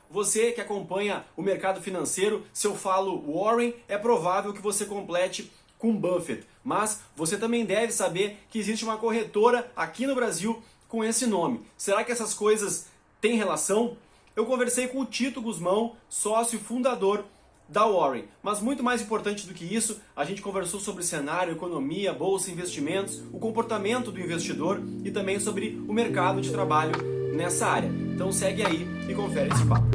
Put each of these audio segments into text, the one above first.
Você que acompanha o mercado financeiro, se eu falo Warren, é provável que você complete com Buffett. Mas você também deve saber que existe uma corretora aqui no Brasil com esse nome. Será que essas coisas têm relação? Eu conversei com o Tito Guzmão, sócio e fundador da Warren. Mas muito mais importante do que isso, a gente conversou sobre cenário, economia, bolsa, investimentos, o comportamento do investidor e também sobre o mercado de trabalho nessa área. Então segue aí e confere esse papo.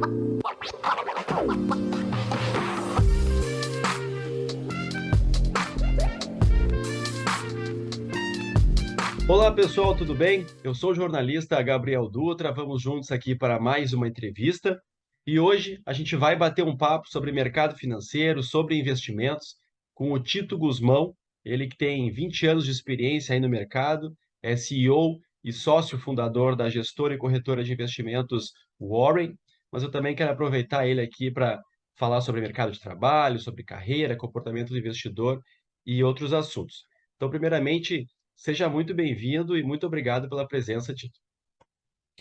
Olá pessoal, tudo bem? Eu sou o jornalista Gabriel Dutra, vamos juntos aqui para mais uma entrevista e hoje a gente vai bater um papo sobre mercado financeiro, sobre investimentos com o Tito Guzmão, ele que tem 20 anos de experiência aí no mercado, é CEO e sócio fundador da gestora e corretora de investimentos Warren, mas eu também quero aproveitar ele aqui para falar sobre mercado de trabalho, sobre carreira, comportamento do investidor e outros assuntos. Então, primeiramente, seja muito bem-vindo e muito obrigado pela presença, Tito.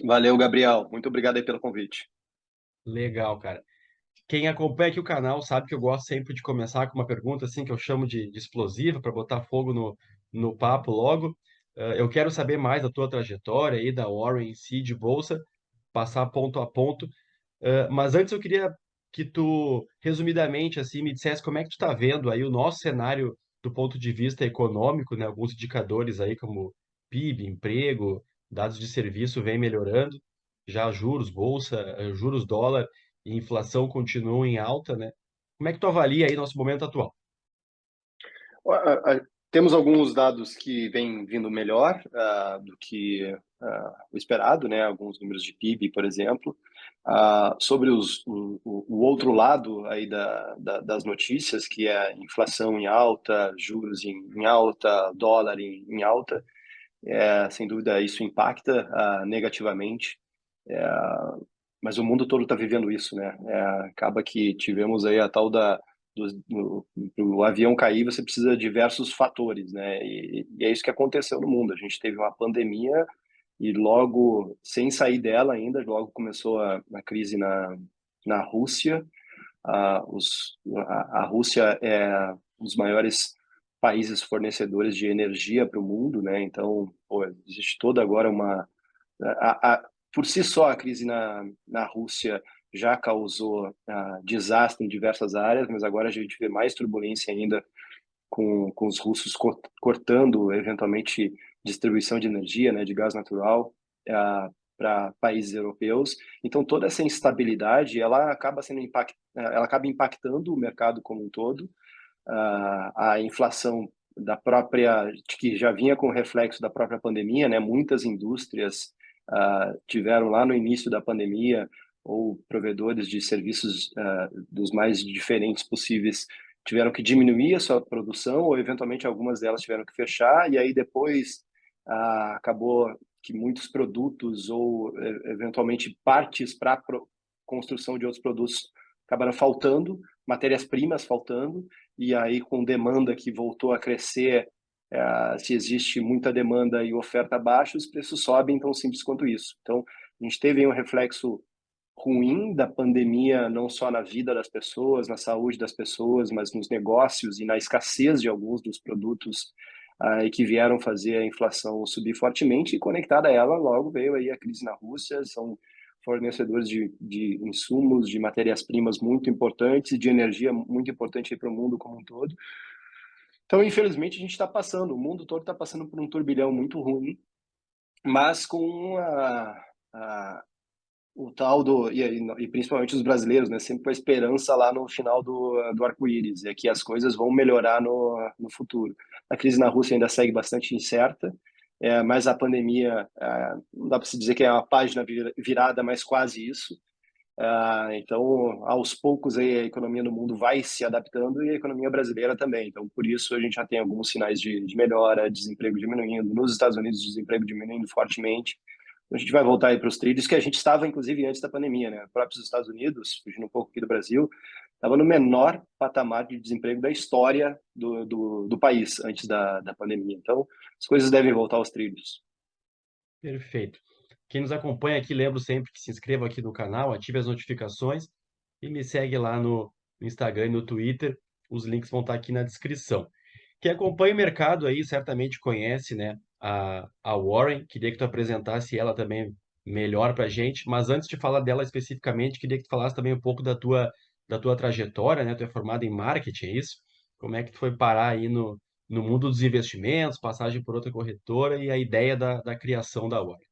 Valeu, Gabriel. Muito obrigado aí pelo convite. Legal, cara. Quem acompanha aqui o canal sabe que eu gosto sempre de começar com uma pergunta assim que eu chamo de explosiva para botar fogo no papo logo. Eu quero saber mais da tua trajetória aí da Warren em si, de bolsa, passar ponto a ponto. Mas antes eu queria que tu, resumidamente, assim, me dissesse como é que tu está vendo aí o nosso cenário do ponto de vista econômico, né? Alguns indicadores aí como PIB, emprego, dados de serviço vêm melhorando, já juros, bolsa, juros dólar e inflação continuam em alta, né? Como é que tu avalia aí nosso momento atual? Temos alguns dados que vêm vindo melhor do que o esperado, né? Alguns números de PIB, por exemplo. Sobre o outro lado aí das notícias, que é a inflação em alta, juros em alta, dólar em alta, sem dúvida isso impacta negativamente. É, mas o mundo todo está vivendo isso, né? Acaba que tivemos aí a tal o avião cair, você precisa de diversos fatores, né? E é isso que aconteceu no mundo. A gente teve uma pandemia e logo, sem sair dela ainda, logo começou a crise na Rússia. A Rússia é um dos maiores países fornecedores de energia para o mundo, né? Então, pô, existe toda agora por si só, a crise na Rússia já causou desastre em diversas áreas, mas agora a gente vê mais turbulência ainda com os russos cortando, eventualmente, distribuição de energia, né, de gás natural para países europeus. Então, toda essa instabilidade, ela acaba impactando o mercado como um todo. A inflação que já vinha com reflexo da própria pandemia, né? Muitas indústrias tiveram lá no início da pandemia ou provedores de serviços dos mais diferentes possíveis tiveram que diminuir a sua produção ou eventualmente algumas delas tiveram que fechar e aí depois acabou que muitos produtos ou eventualmente partes para construção de outros produtos acabaram faltando, matérias-primas faltando, e aí com demanda que voltou a crescer, se existe muita demanda e oferta baixa, os preços sobem, tão simples quanto isso. Então, a gente teve um reflexo ruim da pandemia, não só na vida das pessoas, na saúde das pessoas, mas nos negócios e na escassez de alguns dos produtos e que vieram fazer a inflação subir fortemente, e conectada a ela, logo veio aí a crise na Rússia, são fornecedores de insumos, de matérias-primas muito importantes e de energia muito importante para o mundo como um todo. Então, infelizmente, a gente está passando, o mundo todo está passando por um turbilhão muito ruim, mas com o tal e principalmente os brasileiros, né, sempre com a esperança lá no final do arco-íris, é que as coisas vão melhorar no futuro. A crise na Rússia ainda segue bastante incerta, mas a pandemia, não dá para se dizer que é uma página virada, mas quase isso. Então, aos poucos, aí, a economia no mundo vai se adaptando e a economia brasileira também. Então, por isso, a gente já tem alguns sinais de melhora, desemprego diminuindo. Nos Estados Unidos, desemprego diminuindo fortemente. Então, a gente vai voltar aí para os trilhos que a gente estava, inclusive, antes da pandemia, né? Os próprios Estados Unidos, fugindo um pouco aqui do Brasil, estava no menor patamar de desemprego da história do país antes da pandemia. Então, as coisas devem voltar aos trilhos. Perfeito. Quem nos acompanha aqui, lembro sempre que se inscreva aqui no canal, ative as notificações e me segue lá no Instagram e no Twitter. Os links vão estar aqui na descrição. Quem acompanha o mercado aí certamente conhece, né, a Warren. Queria que tu apresentasse ela também melhor para a gente, mas antes de falar dela especificamente, queria que tu falasse também um pouco da tua trajetória, né? Tu é formado em marketing, é isso? Como é que tu foi parar aí no mundo dos investimentos, passagem por outra corretora e a ideia da criação da Warren?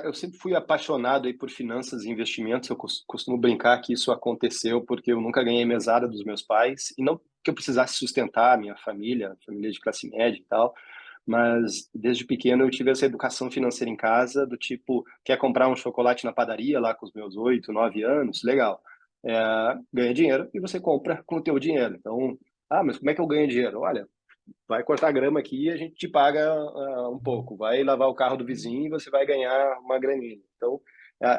Eu sempre fui apaixonado aí por finanças e investimentos. Eu costumo brincar que isso aconteceu porque eu nunca ganhei mesada dos meus pais, e não que eu precisasse sustentar a minha família, família de classe média e tal, mas desde pequeno eu tive essa educação financeira em casa, do tipo, quer comprar um chocolate na padaria lá com os meus 8, 9 anos? Legal. Ganha dinheiro e você compra com o teu dinheiro. Então, mas como é que eu ganho dinheiro? Olha, vai cortar grama aqui e a gente te paga um pouco. Vai lavar o carro do vizinho e você vai ganhar uma graninha. Então,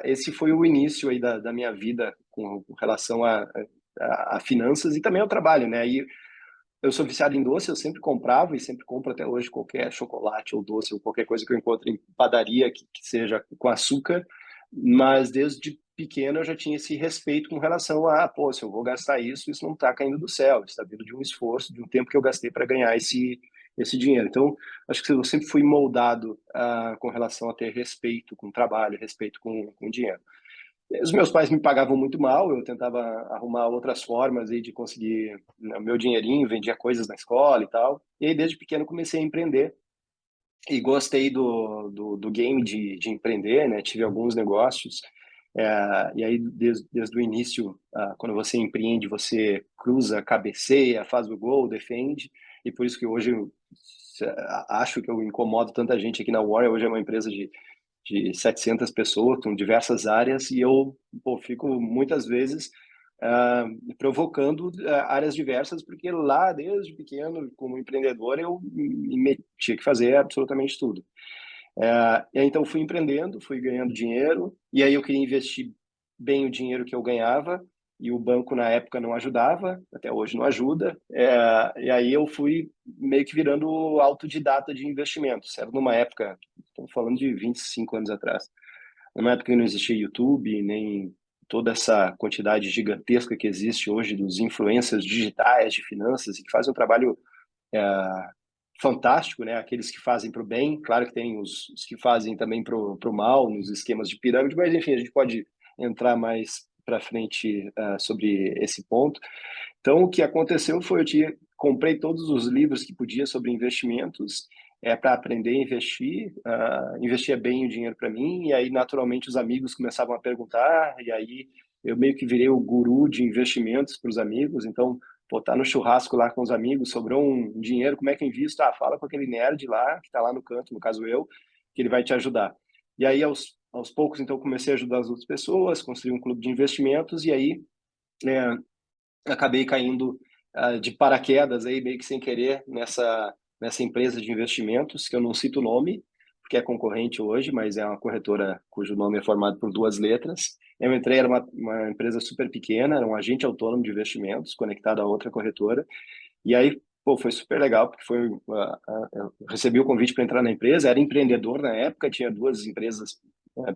esse foi o início aí da minha vida com relação a finanças e também ao trabalho, né? E eu sou viciado em doce, eu sempre comprava e sempre compro até hoje qualquer chocolate ou doce ou qualquer coisa que eu encontro em padaria que seja com açúcar, mas desde pequeno eu já tinha esse respeito com relação a, pô, se eu vou gastar isso, isso não está caindo do céu, está vindo de um esforço, de um tempo que eu gastei para ganhar esse dinheiro. Então, acho que eu sempre fui moldado com relação a ter respeito com o trabalho, respeito com o dinheiro. Os meus pais me pagavam muito mal, eu tentava arrumar outras formas aí de conseguir, né, o meu dinheirinho, vendia coisas na escola e tal. E aí, desde pequeno, comecei a empreender e gostei do game de empreender, né? Tive alguns negócios. E aí, desde o início, quando você empreende, você cruza, cabeceia, faz o gol, defende. E por isso que hoje eu acho que eu incomodo tanta gente aqui na Warrior. Hoje é uma empresa de 700 pessoas, com diversas áreas, e eu fico muitas vezes provocando áreas diversas, porque lá, desde pequeno, como empreendedor, eu tinha que fazer absolutamente tudo. E aí, então, fui empreendendo, fui ganhando dinheiro, e aí eu queria investir bem o dinheiro que eu ganhava, e o banco, na época, não ajudava, até hoje não ajuda. E aí eu fui meio que virando autodidata de investimentos. Era numa época, estou falando de 25 anos atrás, numa época que não existia YouTube, nem toda essa quantidade gigantesca que existe hoje dos influencers digitais de finanças e que fazem um trabalho é, fantástico, né? Aqueles que fazem para o bem, claro que tem os que fazem também para o mal, nos esquemas de pirâmide, mas enfim, a gente pode entrar mais para frente sobre esse ponto. Então, o que aconteceu foi comprei todos os livros que podia sobre investimentos, para aprender a investir, investia bem o dinheiro para mim, e aí naturalmente os amigos começavam a perguntar, e aí eu meio que virei o guru de investimentos para os amigos. Então, pô, tá no churrasco lá com os amigos, sobrou um dinheiro, como é que eu invisto? Fala com aquele nerd lá, que está lá no canto, no caso eu, que ele vai te ajudar. E aí, aos poucos, então, comecei a ajudar as outras pessoas, construí um clube de investimentos, e aí é, acabei caindo de paraquedas aí meio que sem querer nessa empresa de investimentos que eu não cito o nome porque é concorrente hoje, mas é uma corretora cujo nome é formado por duas letras. Eu entrei, era uma empresa super pequena, era um agente autônomo de investimentos conectado a outra corretora, e aí, pô, foi super legal, porque eu recebi o convite para entrar na empresa, era empreendedor na época, tinha duas empresas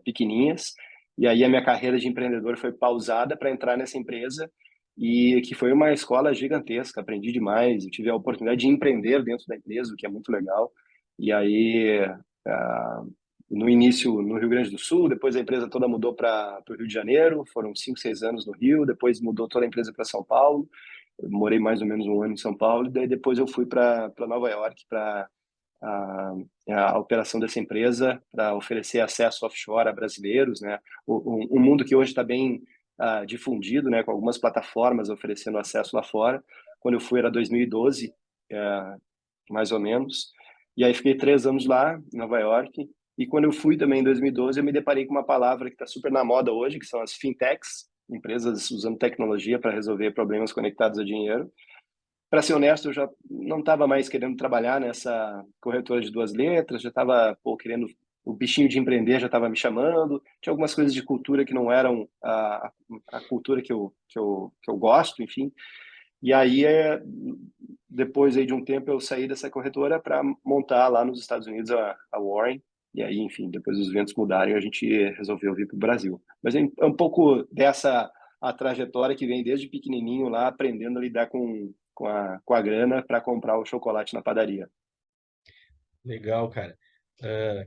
pequenininhas, e aí a minha carreira de empreendedor foi pausada para entrar nessa empresa, e que foi uma escola gigantesca, aprendi demais, eu tive a oportunidade de empreender dentro da empresa, o que é muito legal. E aí, ah, no início no Rio Grande do Sul, depois a empresa toda mudou para o Rio de Janeiro, foram 5, 6 anos no Rio, depois mudou toda a empresa para São Paulo. Eu morei mais ou menos um ano em São Paulo, e daí depois eu fui para Nova York para a, a operação dessa empresa, para oferecer acesso offshore a brasileiros, né? Um mundo que hoje está bem difundido, né? Com algumas plataformas oferecendo acesso lá fora. Quando eu fui era 2012, mais ou menos. E aí fiquei 3 anos lá, em Nova York. E quando eu fui também em 2012, eu me deparei com uma palavra que está super na moda hoje, que são as fintechs, empresas usando tecnologia para resolver problemas conectados a dinheiro. Para ser honesto, eu já não estava mais querendo trabalhar nessa corretora de duas letras, já estava querendo, o bichinho de empreender já estava me chamando. Tinha algumas coisas de cultura que não eram a cultura que eu gosto, enfim. E aí, depois aí de um tempo, eu saí dessa corretora para montar lá nos Estados Unidos a Warren. E aí, enfim, depois os ventos mudaram e a gente resolveu vir para o Brasil. Mas é um pouco dessa a trajetória que vem desde pequenininho lá, aprendendo a lidar com a grana para comprar o chocolate na padaria. Legal, cara.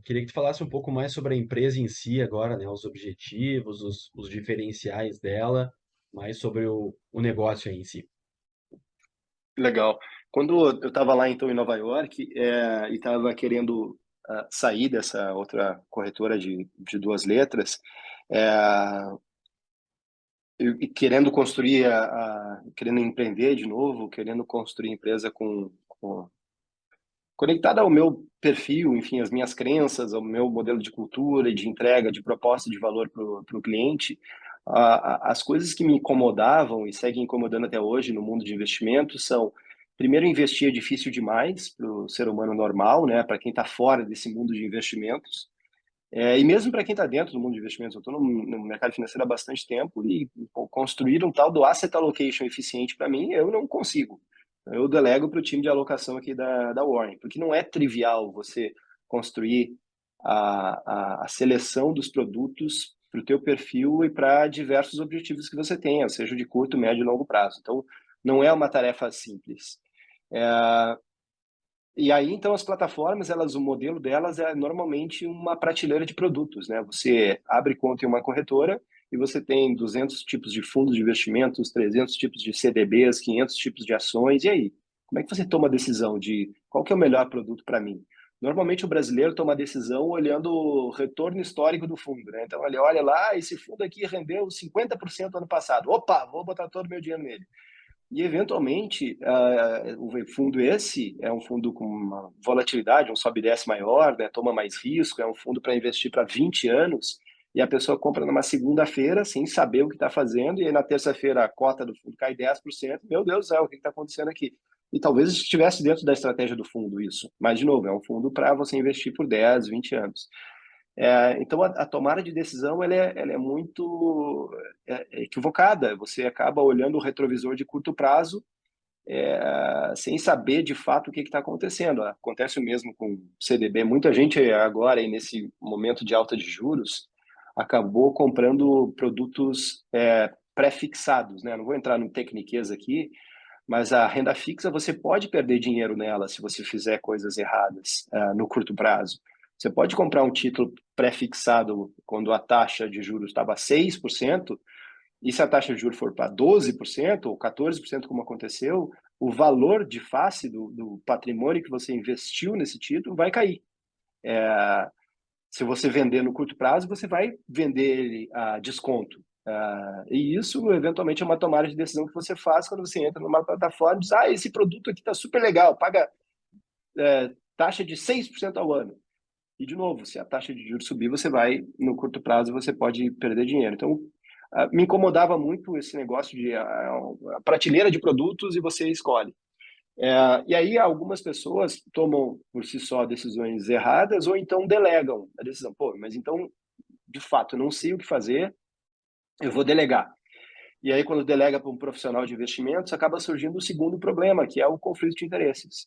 Queria que tu falasse um pouco mais sobre a empresa em si agora, né? Os objetivos, os diferenciais dela, mais sobre o negócio aí em si. Legal. Quando eu estava lá, então, em Nova York, e estava querendo sair dessa outra corretora de duas letras, é, e querendo construir, querendo empreender de novo, querendo construir empresa conectada ao meu perfil, enfim, às minhas crenças, ao meu modelo de cultura e de entrega, de proposta de valor para o cliente, as coisas que me incomodavam e seguem incomodando até hoje no mundo de investimentos são, primeiro, investir é difícil demais para o ser humano normal, né? Para quem está fora desse mundo de investimentos. E mesmo para quem está dentro do mundo de investimentos, eu estou no mercado financeiro há bastante tempo e pô, construir um tal do asset allocation eficiente para mim, eu não consigo. Eu delego para o time de alocação aqui da Warren, porque não é trivial você construir a seleção dos produtos para o teu perfil e para diversos objetivos que você tenha, seja de curto, médio e longo prazo. Então, não é uma tarefa simples. É, e aí, então, as plataformas, o modelo delas é normalmente uma prateleira de produtos, né? Você abre conta em uma corretora e você tem 200 tipos de fundos de investimentos, 300 tipos de CDBs, 500 tipos de ações. E aí, como é que você toma a decisão de qual que é o melhor produto para mim? Normalmente o brasileiro toma a decisão olhando o retorno histórico do fundo, né? Então ele olha lá, esse fundo aqui rendeu 50% ano passado. Opa, vou botar todo o meu dinheiro nele. E, eventualmente, o fundo esse é um fundo com uma volatilidade, um sobe e desce maior, né? Toma mais risco, é um fundo para investir para 20 anos, e a pessoa compra numa segunda-feira sem saber o que está fazendo, e aí na terça-feira a cota do fundo cai 10%. Meu Deus do céu, o que está acontecendo aqui? E talvez estivesse dentro da estratégia do fundo isso, mas, de novo, é um fundo para você investir por 10, 20 anos. Então, a tomada de decisão ela é muito equivocada. Você acaba olhando o retrovisor de curto prazo sem saber de fato o que está acontecendo. Acontece o mesmo com CDB. Muita gente agora, aí, nesse momento de alta de juros, acabou comprando produtos pré-fixados, né? Não vou entrar no tecniquez aqui, mas a renda fixa você pode perder dinheiro nela se você fizer coisas erradas no curto prazo. Você pode comprar um título pré-fixado quando a taxa de juros estava 6%, e se a taxa de juros for para 12% ou 14%, como aconteceu, o valor de face do patrimônio que você investiu nesse título vai cair. Se você vender no curto prazo, você vai vender ele a desconto. E isso, eventualmente, é uma tomada de decisão que você faz quando você entra numa plataforma e diz, esse produto aqui está super legal, paga taxa de 6% ao ano. E, de novo, se a taxa de juros subir, você vai, no curto prazo, você pode perder dinheiro. Então, me incomodava muito esse negócio de a prateleira de produtos e você escolhe. E aí algumas pessoas tomam por si só decisões erradas ou então delegam a decisão. Pô, mas então, de fato, eu não sei o que fazer, eu vou delegar. E aí, quando delega para um profissional de investimentos, acaba surgindo o segundo problema, que é o conflito de interesses.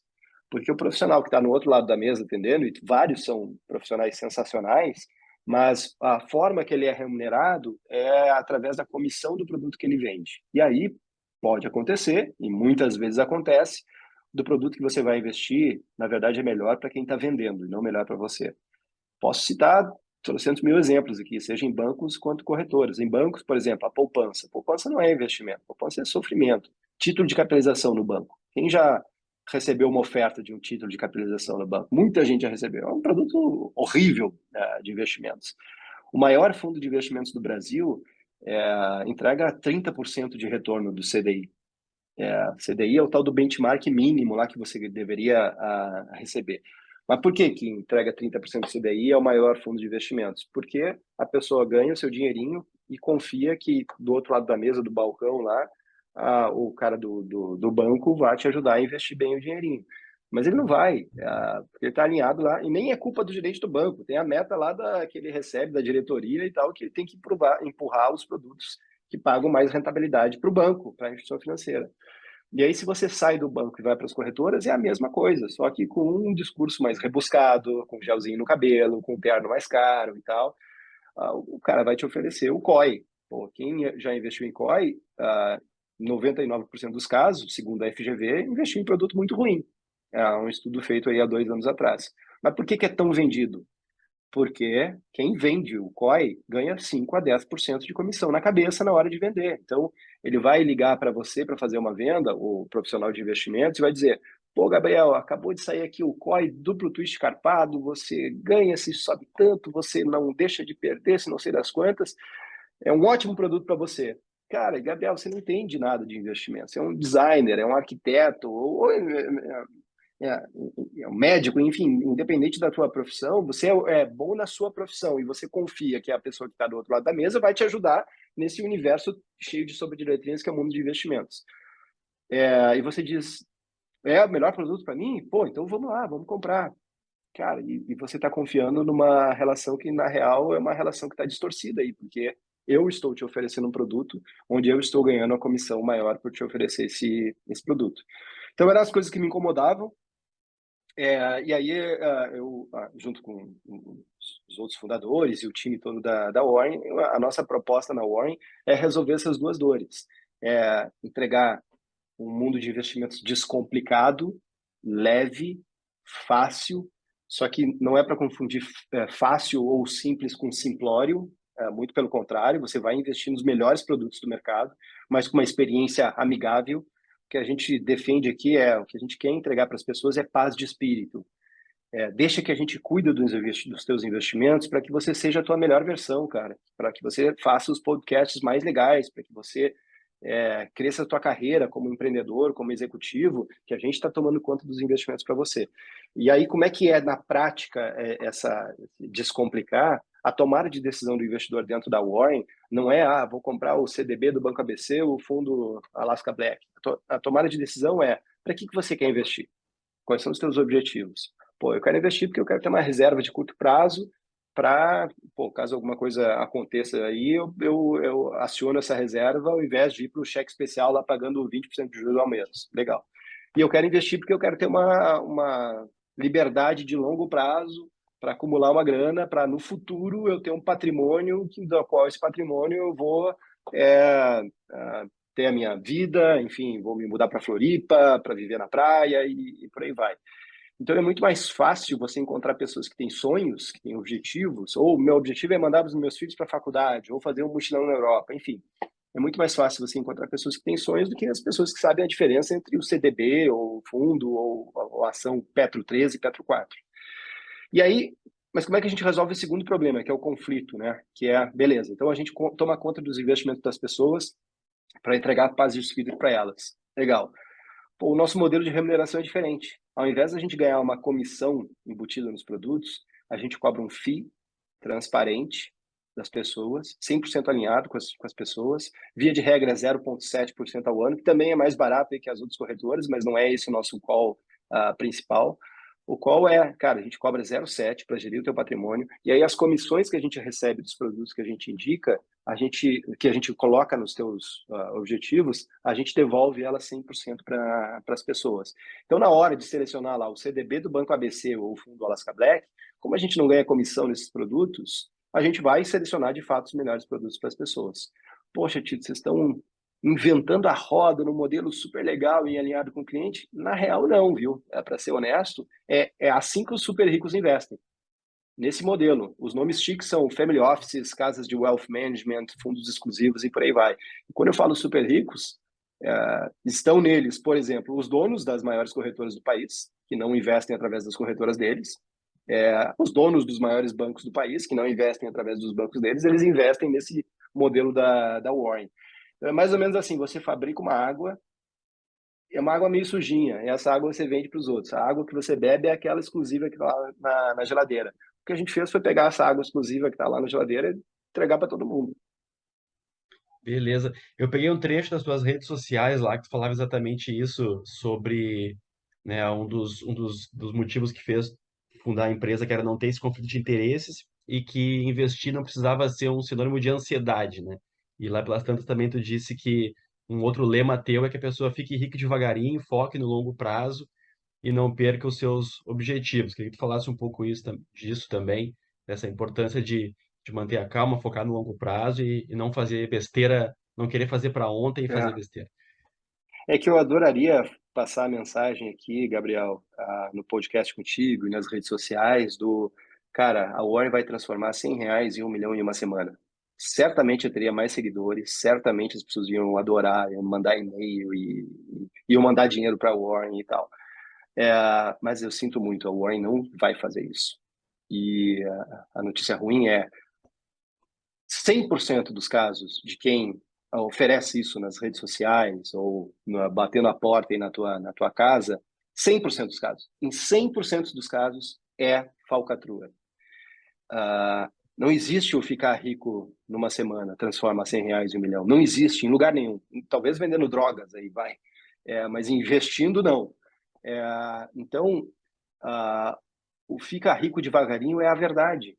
Porque o profissional que está no outro lado da mesa atendendo, e vários são profissionais sensacionais, mas a forma que ele é remunerado é através da comissão do produto que ele vende. E aí pode acontecer, e muitas vezes acontece, do produto que você vai investir, na verdade é melhor para quem está vendendo e não melhor para você. Posso citar trocentos mil exemplos aqui, seja em bancos quanto corretoras. Em bancos, por exemplo, a poupança. A poupança não é investimento, a poupança é sofrimento. Título de capitalização no banco. Quem já recebeu uma oferta de um título de capitalização no banco? Muita gente já recebeu. É um produto horrível de investimentos. O maior fundo de investimentos do Brasil entrega 30% de retorno do CDI. CDI é o tal do benchmark mínimo lá que você deveria receber. Mas por que entrega 30% do CDI e é o maior fundo de investimentos? Porque a pessoa ganha o seu dinheirinho e confia que do outro lado da mesa, do balcão lá, o cara do banco vai te ajudar a investir bem o dinheirinho. Mas ele não vai, porque ele está alinhado lá, e nem é culpa do gerente do banco, tem a meta lá que ele recebe da diretoria e tal, que ele tem que empurrar os produtos que pagam mais rentabilidade para o banco, para a instituição financeira. E aí, se você sai do banco e vai para as corretoras, é a mesma coisa, só que com um discurso mais rebuscado, com gelzinho no cabelo, com um terno mais caro e tal. O cara vai te oferecer o COI. Pô, quem já investiu em COI, 99% dos casos, segundo a FGV, investiu em produto muito ruim. É um estudo feito aí há 2 anos atrás. Mas por que que é tão vendido? Porque quem vende o COI ganha 5 a 10% de comissão na cabeça na hora de vender. Então, ele vai ligar para você para fazer uma venda, o profissional de investimentos, e vai dizer: pô, Gabriel, acabou de sair aqui o COI duplo twist carpado, você ganha se sobe tanto, você não deixa de perder, se não sei das quantas. É um ótimo produto para você. Cara, Gabriel, você não entende nada de investimentos. Você é um designer, é um arquiteto, é um médico, enfim, independente da tua profissão, você é bom na sua profissão e você confia que a pessoa que está do outro lado da mesa vai te ajudar nesse universo cheio de sobrediretrizes que é o mundo de investimentos. E você diz, é o melhor produto para mim? Pô, então vamos lá, vamos comprar. Cara, e você está confiando numa relação que, na real, é uma relação que está distorcida aí, porque eu estou te oferecendo um produto onde eu estou ganhando a comissão maior por te oferecer esse produto. Então, eram as coisas que me incomodavam. E aí, eu, junto com os outros fundadores e o time todo da Warren, a nossa proposta na Warren é resolver essas duas dores. Entregar um mundo de investimentos descomplicado, leve, fácil, só que não é para confundir fácil ou simples com simplório, muito pelo contrário, você vai investir nos melhores produtos do mercado, mas com uma experiência amigável. O que a gente defende aqui o que a gente quer entregar para as pessoas é paz de espírito. Deixa que a gente cuida dos teus investimentos para que você seja a tua melhor versão, cara. Para que você faça os podcasts mais legais, para que você cresça a tua carreira como empreendedor, como executivo, que a gente está tomando conta dos investimentos para você. E aí, como é que é na prática essa descomplicar? A tomada de decisão do investidor dentro da Warren não é, vou comprar o CDB do Banco ABC, o fundo Alaska Black. A tomada de decisão é, para que você quer investir? Quais são os teus objetivos? Pô, eu quero investir porque eu quero ter uma reserva de curto prazo para, caso alguma coisa aconteça aí, eu aciono essa reserva ao invés de ir para o cheque especial lá pagando 20% de juros ao mês. Legal. E eu quero investir porque eu quero ter uma liberdade de longo prazo para acumular uma grana, para no futuro eu ter um patrimônio do qual esse patrimônio eu vou é, ter a minha vida, enfim, vou me mudar para Floripa, para viver na praia e por aí vai. Então é muito mais fácil você encontrar pessoas que têm sonhos, que têm objetivos, ou meu objetivo é mandar os meus filhos para a faculdade, ou fazer um mochilão na Europa, enfim. É muito mais fácil você encontrar pessoas que têm sonhos do que as pessoas que sabem a diferença entre o CDB, ou o fundo, ou a ação Petro 13 e Petro 4. E aí, mas como é que a gente resolve o segundo problema, que é o conflito, né? Que é, beleza, então a gente toma conta dos investimentos das pessoas para entregar paz de espírito para elas. Legal. Pô, o nosso modelo de remuneração é diferente. Ao invés da gente ganhar uma comissão embutida nos produtos, a gente cobra um FII transparente das pessoas, 100% alinhado com as pessoas, via de regra 0,7% ao ano, que também é mais barato que as outras corretoras, mas não é esse o nosso call principal. O qual cara, a gente cobra 0,7 para gerir o teu patrimônio, e aí as comissões que a gente recebe dos produtos que a gente indica, que a gente coloca nos teus objetivos, a gente devolve ela 100% para as pessoas. Então, na hora de selecionar lá o CDB do Banco ABC ou o fundo Alaska Black, como a gente não ganha comissão nesses produtos, a gente vai selecionar de fato os melhores produtos para as pessoas. Poxa, Tito, vocês estão inventando a roda no modelo super legal e alinhado com o cliente? Na real, não, viu? Para ser honesto, é assim que os super ricos investem. Nesse modelo, os nomes chiques são family offices, casas de wealth management, fundos exclusivos e por aí vai. E quando eu falo super ricos, estão neles, por exemplo, os donos das maiores corretoras do país, que não investem através das corretoras deles, os donos dos maiores bancos do país, que não investem através dos bancos deles, eles investem nesse modelo da Warren. É mais ou menos assim, você fabrica uma água, é uma água meio sujinha, e essa água você vende para os outros. A água que você bebe é aquela exclusiva que está lá na geladeira. O que a gente fez foi pegar essa água exclusiva que está lá na geladeira e entregar para todo mundo. Beleza. Eu peguei um trecho das suas redes sociais lá que tu falava exatamente isso sobre, né, dos motivos que fez fundar a empresa, que era não ter esse conflito de interesses e que investir não precisava ser um sinônimo de ansiedade, né? E lá pelas tantas também tu disse que um outro lema teu é que a pessoa fique rica devagarinho, foque no longo prazo e não perca os seus objetivos. Queria que tu falasse um pouco disso também, dessa importância de manter a calma, focar no longo prazo e não fazer besteira, não querer fazer para ontem e fazer É. besteira. É que eu adoraria passar a mensagem aqui, Gabriel, no podcast contigo e nas redes sociais cara, a Warren vai transformar R$ 100 em 1 milhão em uma semana. Certamente eu teria mais seguidores, certamente as pessoas iam adorar, iam mandar e-mail e iam mandar dinheiro para a Warren e tal. Mas eu sinto muito, a Warren não vai fazer isso. E a notícia ruim é 100% dos casos de quem oferece isso nas redes sociais ou batendo a porta aí na tua casa, 100% dos casos, em 100% dos casos é falcatrua. Não existe o ficar rico numa semana, transforma R$ 100 em 1 milhão. Não existe em lugar nenhum. Talvez vendendo drogas aí, vai. Mas investindo, não. Então, ah, o ficar rico devagarinho é a verdade.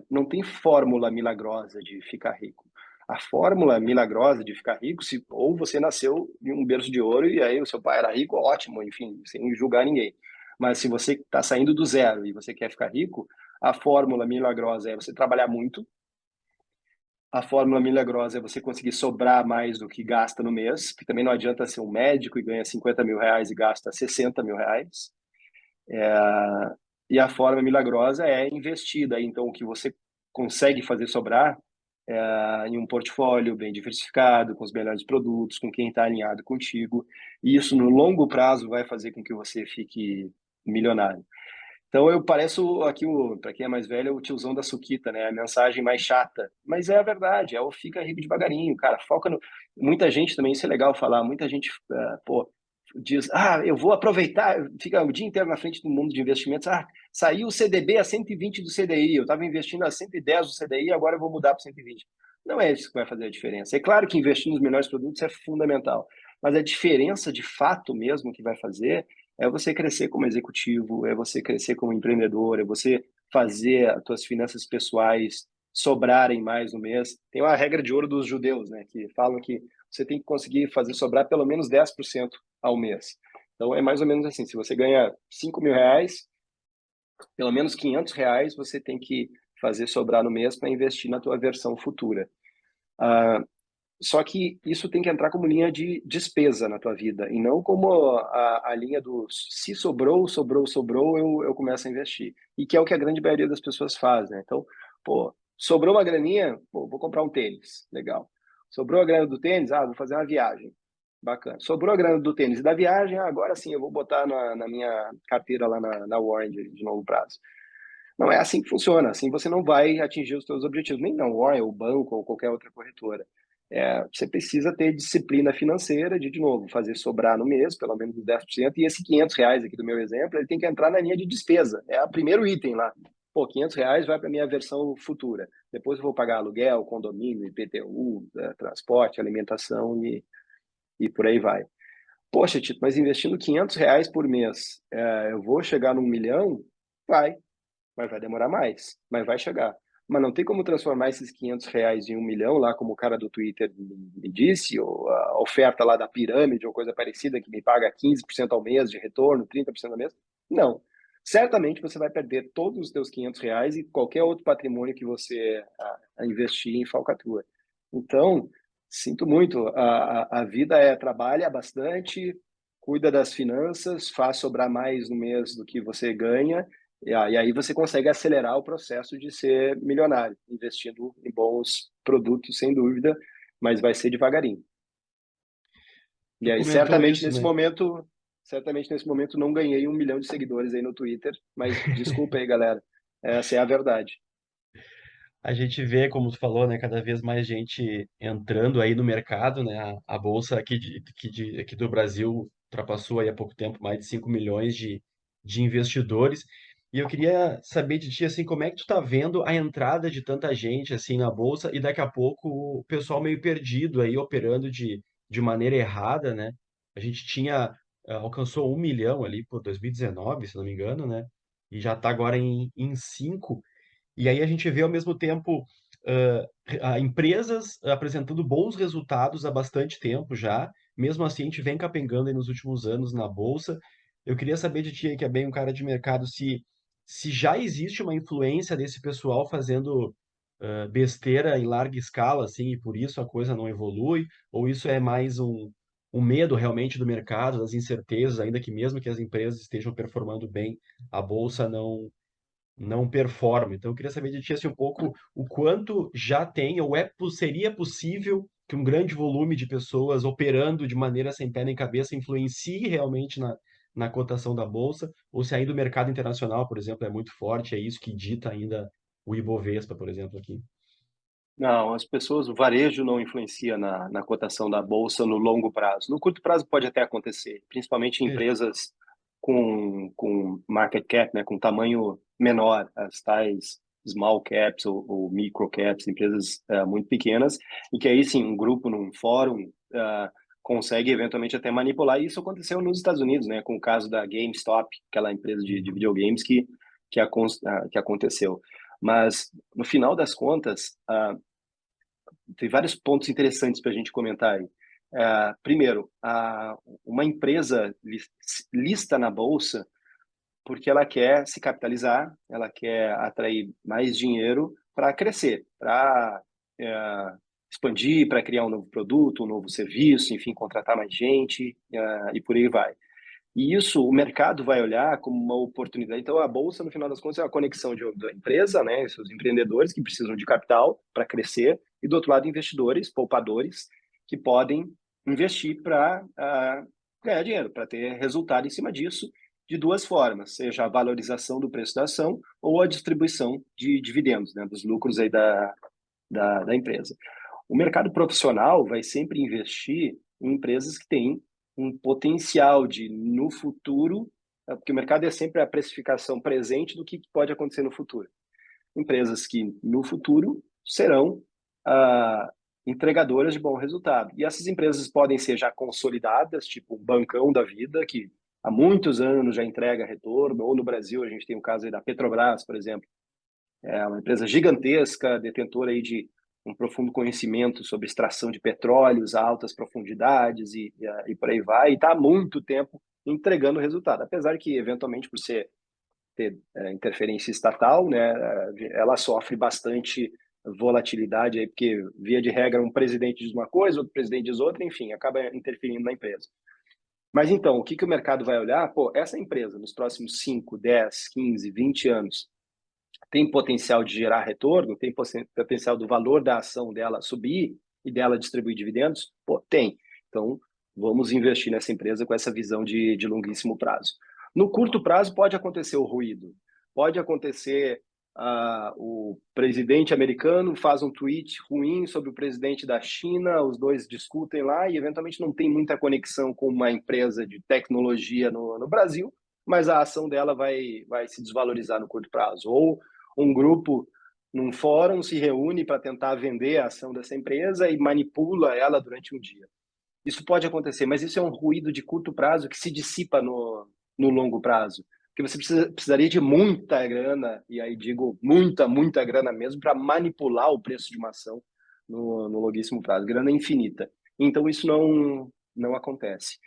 Não tem fórmula milagrosa de ficar rico. A fórmula milagrosa de ficar rico, se ou você nasceu em um berço de ouro e aí o seu pai era rico, ótimo, enfim, sem julgar ninguém. Mas se você está saindo do zero e você quer ficar rico, a fórmula milagrosa é você trabalhar muito. A fórmula milagrosa é você conseguir sobrar mais do que gasta no mês, porque também não adianta ser um médico e ganha R$ 50 mil e gasta R$ 60 mil. E a forma milagrosa é investida. Então, o que você consegue fazer sobrar em um portfólio bem diversificado, com os melhores produtos, com quem está alinhado contigo. E isso, no longo prazo, vai fazer com que você fique milionário. Então, eu pareço aqui, para quem é mais velho, o tiozão da suquita, né? A mensagem mais chata. Mas é a verdade, é o fica rico devagarinho, cara. Foca no. Muita gente também, isso é legal falar, muita gente, pô, diz, eu vou aproveitar, fica o dia inteiro na frente do mundo de investimentos. Saiu o CDB a 120 do CDI, eu estava investindo a 110 do CDI, agora eu vou mudar para 120. Não é isso que vai fazer a diferença. É claro que investir nos melhores produtos é fundamental, mas a diferença de fato mesmo que vai fazer é você crescer como executivo, é você crescer como empreendedor, é você fazer as suas finanças pessoais sobrarem mais no mês. Tem uma regra de ouro dos judeus, né, que falam que você tem que conseguir fazer sobrar pelo menos 10% ao mês. Então, é mais ou menos assim, se você ganha R$ 5 mil, pelo menos R$ 500 você tem que fazer sobrar no mês para investir na tua versão futura. Ah, Só que isso tem que entrar como linha de despesa na tua vida e não como a linha do se sobrou, sobrou, sobrou, eu começo a investir. E que é o que a grande maioria das pessoas faz, né? Então, pô, sobrou uma graninha, pô, vou comprar um tênis, legal. Sobrou a grana do tênis, vou fazer uma viagem, bacana. Sobrou a grana do tênis e da viagem, agora sim eu vou botar na minha carteira lá na Warren de longo prazo. Não é assim que funciona. Assim você não vai atingir os seus objetivos, nem na Warren, ou banco, ou qualquer outra corretora. Você precisa ter disciplina financeira de novo, fazer sobrar no mês, pelo menos os 10%, e esse R$ 500 aqui do meu exemplo, ele tem que entrar na linha de despesa. É o primeiro item lá. Pô, R$ 500 vai para a minha versão futura. Depois eu vou pagar aluguel, condomínio, IPTU, transporte, alimentação e por aí vai. Poxa, Tito, mas investindo R$ 500 por mês, eu vou chegar num milhão? Vai, mas vai demorar mais, mas vai chegar. Mas não tem como transformar esses R$ 500 em 1 milhão, lá como o cara do Twitter me disse, ou a oferta lá da pirâmide, ou coisa parecida, que me paga 15% ao mês de retorno, 30% ao mês. Não. Certamente você vai perder todos os teus R$ 500 e qualquer outro patrimônio que você investir em falcatrua. Então, sinto muito, a vida trabalha bastante, cuida das finanças, faz sobrar mais no mês do que você ganha, e aí você consegue acelerar o processo de ser milionário, investindo em bons produtos, sem dúvida, mas vai ser devagarinho. E Tu aí, comentou isso, né? certamente nesse momento não ganhei 1 milhão de seguidores aí no Twitter, mas desculpa aí, galera. Essa é a verdade. A gente vê, como tu falou, né, cada vez mais gente entrando aí no mercado, né? A bolsa aqui do Brasil ultrapassou aí há pouco tempo mais de 5 milhões de investidores. E eu queria saber de ti, assim, como é que tu tá vendo a entrada de tanta gente, assim, na bolsa e daqui a pouco o pessoal meio perdido aí, operando de maneira errada, né? A gente alcançou 1 milhão ali por 2019, se não me engano, né? E já tá agora em 5. E aí a gente vê ao mesmo tempo empresas apresentando bons resultados há bastante tempo já. Mesmo assim, a gente vem capengando aí nos últimos anos na bolsa. Eu queria saber de ti, aí, que é bem um cara de mercado, se já existe uma influência desse pessoal fazendo besteira em larga escala, assim, e por isso a coisa não evolui, ou isso é mais um medo realmente do mercado, das incertezas, ainda que mesmo que as empresas estejam performando bem, a bolsa não performa. Então, eu queria saber de ti assim, um pouco o quanto já tem, ou seria possível que um grande volume de pessoas operando de maneira sem pé nem cabeça influencie realmente na cotação da bolsa, ou se ainda o mercado internacional, por exemplo, é muito forte, é isso que dita ainda o Ibovespa, por exemplo, aqui. Não, as pessoas, o varejo não influencia na cotação da bolsa no longo prazo. No curto prazo pode até acontecer, principalmente em Entendi. empresas com market cap, né, com tamanho menor, as tais small caps ou micro caps, empresas muito pequenas, e que aí sim, um grupo num fórum consegue eventualmente até manipular. E isso aconteceu nos Estados Unidos, né, com o caso da GameStop, aquela empresa de Uhum. videogames que aconteceu. Mas no final das contas, tem vários pontos interessantes para a gente comentar aí. Primeiro, uma empresa lista na bolsa porque ela quer se capitalizar, ela quer atrair mais dinheiro para crescer, para expandir, para criar um novo produto, um novo serviço, enfim, contratar mais gente e por aí vai. E isso o mercado vai olhar como uma oportunidade. Então, a bolsa, no final das contas, é uma conexão da empresa, né, seus empreendedores que precisam de capital para crescer, e do outro lado, investidores, poupadores, que podem investir para ganhar dinheiro, para ter resultado em cima disso, de duas formas, seja a valorização do preço da ação ou a distribuição de dividendos, né, dos lucros aí da empresa. O mercado profissional vai sempre investir em empresas que têm um potencial de, no futuro, porque o mercado é sempre a precificação presente do que pode acontecer no futuro. Empresas que, no futuro, serão entregadoras de bom resultado. E essas empresas podem ser já consolidadas, tipo um bancão da vida, que há muitos anos já entrega retorno, ou no Brasil a gente tem o caso aí da Petrobras, por exemplo, é uma empresa gigantesca, detentora aí de um profundo conhecimento sobre extração de petróleos a altas profundidades e por aí vai, e está há muito tempo entregando resultado, apesar que, eventualmente, por ter interferência estatal, né, ela sofre bastante volatilidade, aí, porque, via de regra, um presidente diz uma coisa, outro presidente diz outra, enfim, acaba interferindo na empresa. Mas então, o que o mercado vai olhar? Pô, essa empresa, nos próximos 5, 10, 15, 20 anos, tem potencial de gerar retorno, tem potencial do valor da ação dela subir e dela distribuir dividendos? Pô, tem. Então, vamos investir nessa empresa com essa visão de longuíssimo prazo. No curto prazo, pode acontecer o ruído. Pode acontecer o presidente americano faz um tweet ruim sobre o presidente da China, os dois discutem lá e, eventualmente, não tem muita conexão com uma empresa de tecnologia no Brasil, mas a ação dela vai se desvalorizar no curto prazo. Ou um grupo num fórum se reúne para tentar vender a ação dessa empresa e manipula ela durante um dia. Isso pode acontecer, mas isso é um ruído de curto prazo que se dissipa no longo prazo. Porque você precisaria de muita grana, e aí digo muita, muita grana mesmo, para manipular o preço de uma ação no longuíssimo prazo. Grana infinita. Então isso não acontece.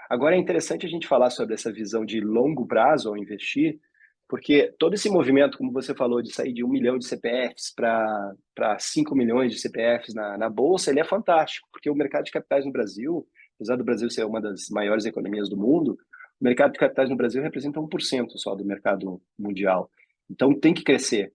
Agora é interessante a gente falar sobre essa visão de longo prazo ao investir, porque todo esse movimento, como você falou, de sair de 1 milhão de CPFs para 5 milhões de CPFs na Bolsa, ele é fantástico, porque o mercado de capitais no Brasil, apesar do Brasil ser uma das maiores economias do mundo, o mercado de capitais no Brasil representa 1% só do mercado mundial. Então tem que crescer.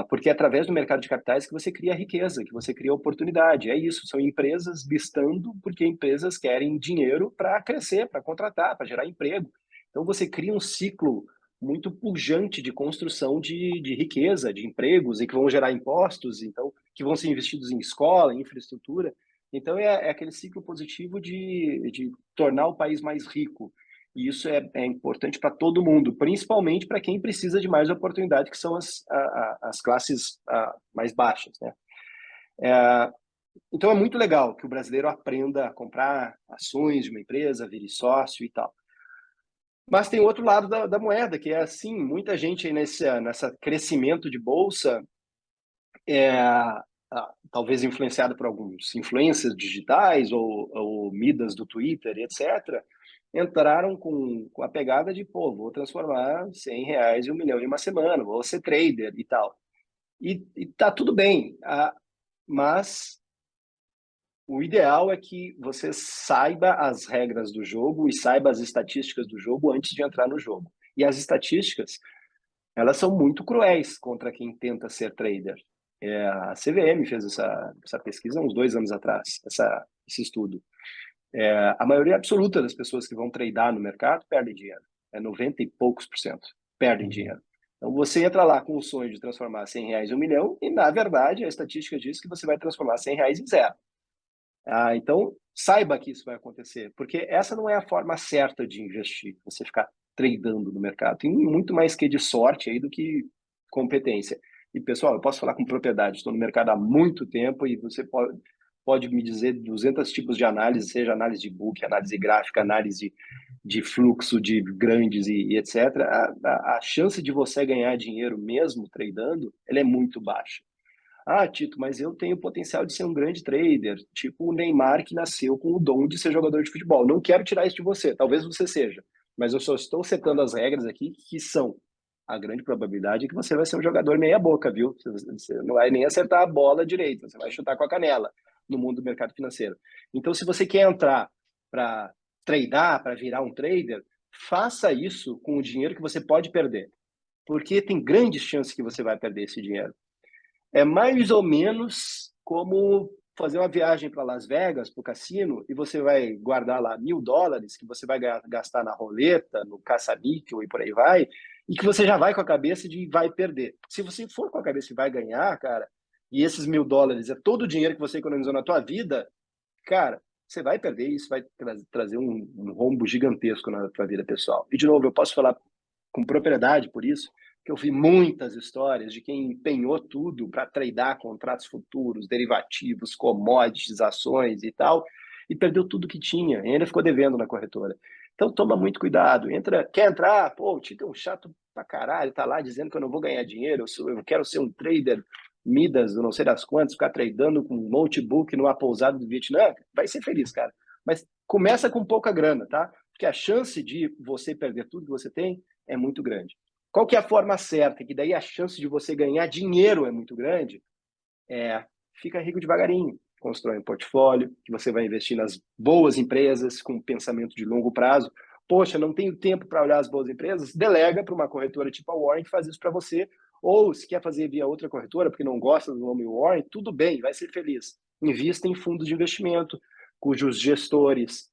Porque é através do mercado de capitais que você cria riqueza, que você cria oportunidade. É isso, são empresas listando porque empresas querem dinheiro para crescer, para contratar, para gerar emprego. Então você cria um ciclo muito pujante de construção de riqueza, de empregos, e que vão gerar impostos, então que vão ser investidos em escola, em infraestrutura. Então é aquele ciclo positivo de tornar o país mais rico. E isso é importante para todo mundo, principalmente para quem precisa de mais oportunidade, que são as classes mais baixas, né? Então é muito legal que o brasileiro aprenda a comprar ações de uma empresa, vire sócio e tal. Mas tem outro lado da moeda, que é assim, muita gente nessa crescimento de bolsa talvez influenciado por alguns influencers digitais ou Midas do Twitter, etc., entraram com a pegada de, pô, vou transformar R$ 100 em 1 milhão em uma semana, vou ser trader e tal. E tá tudo bem, mas o ideal é que você saiba as regras do jogo e saiba as estatísticas do jogo antes de entrar no jogo. E as estatísticas, elas são muito cruéis contra quem tenta ser trader. A CVM fez essa pesquisa há uns 2 anos atrás, esse estudo. A maioria absoluta das pessoas que vão tradar no mercado perdem dinheiro. 90 e poucos por cento perdem dinheiro. Então você entra lá com o sonho de transformar R$ 100 em 1 milhão e, na verdade, a estatística diz que você vai transformar R$ 100 em zero. Então, saiba que isso vai acontecer, porque essa não é a forma certa de investir, você ficar tradando no mercado. Tem muito mais que de sorte aí do que competência. E, pessoal, eu posso falar com propriedade, estou no mercado há muito tempo e você pode me dizer 200 tipos de análise, seja análise de book, análise gráfica, análise de fluxo de grandes e etc. A chance de você ganhar dinheiro mesmo tradando, ela é muito baixa. Tito, mas eu tenho potencial de ser um grande trader, tipo o Neymar que nasceu com o dom de ser jogador de futebol. Não quero tirar isso de você, talvez você seja, mas eu só estou setando as regras aqui que são a grande probabilidade é que você vai ser um jogador meia boca, viu? Você não vai nem acertar a bola direito, você vai chutar com a canela no mundo do mercado financeiro. Então, se você quer entrar para tradar, para virar um trader, faça isso com o dinheiro que você pode perder, porque tem grandes chances que você vai perder esse dinheiro. É mais ou menos como fazer uma viagem para Las Vegas, para o cassino, e você vai guardar lá US$ 1.000 que você vai gastar na roleta, no caça-níquel e por aí vai, e que você já vai com a cabeça de vai perder. Se você for com a cabeça de vai ganhar, cara, e esses US$ 1.000 é todo o dinheiro que você economizou na tua vida, cara, você vai perder e isso vai trazer um rombo gigantesco na tua vida pessoal. E, de novo, eu posso falar com propriedade por isso, que eu vi muitas histórias de quem empenhou tudo para tradear contratos futuros, derivativos, commodities, ações e tal, e perdeu tudo que tinha, e ainda ficou devendo na corretora. Então toma muito cuidado. Quer entrar? Pô, o Tito é um chato pra caralho, tá lá dizendo que eu não vou ganhar dinheiro, eu quero ser um trader Midas, eu não sei das quantas, ficar tradando com um notebook numa pousada do Vietnã, vai ser feliz, cara. Mas começa com pouca grana, tá? Porque a chance de você perder tudo que você tem é muito grande. Qual que é a forma certa? Que daí a chance de você ganhar dinheiro é muito grande. Fica rico devagarinho. Constrói um portfólio que você vai investir nas boas empresas com pensamento de longo prazo. Poxa, não tenho tempo para olhar as boas empresas? Delega para uma corretora tipo a Warren que faz isso para você. Ou se quer fazer via outra corretora porque não gosta do nome Warren, tudo bem, vai ser feliz. Invista em fundos de investimento cujos gestores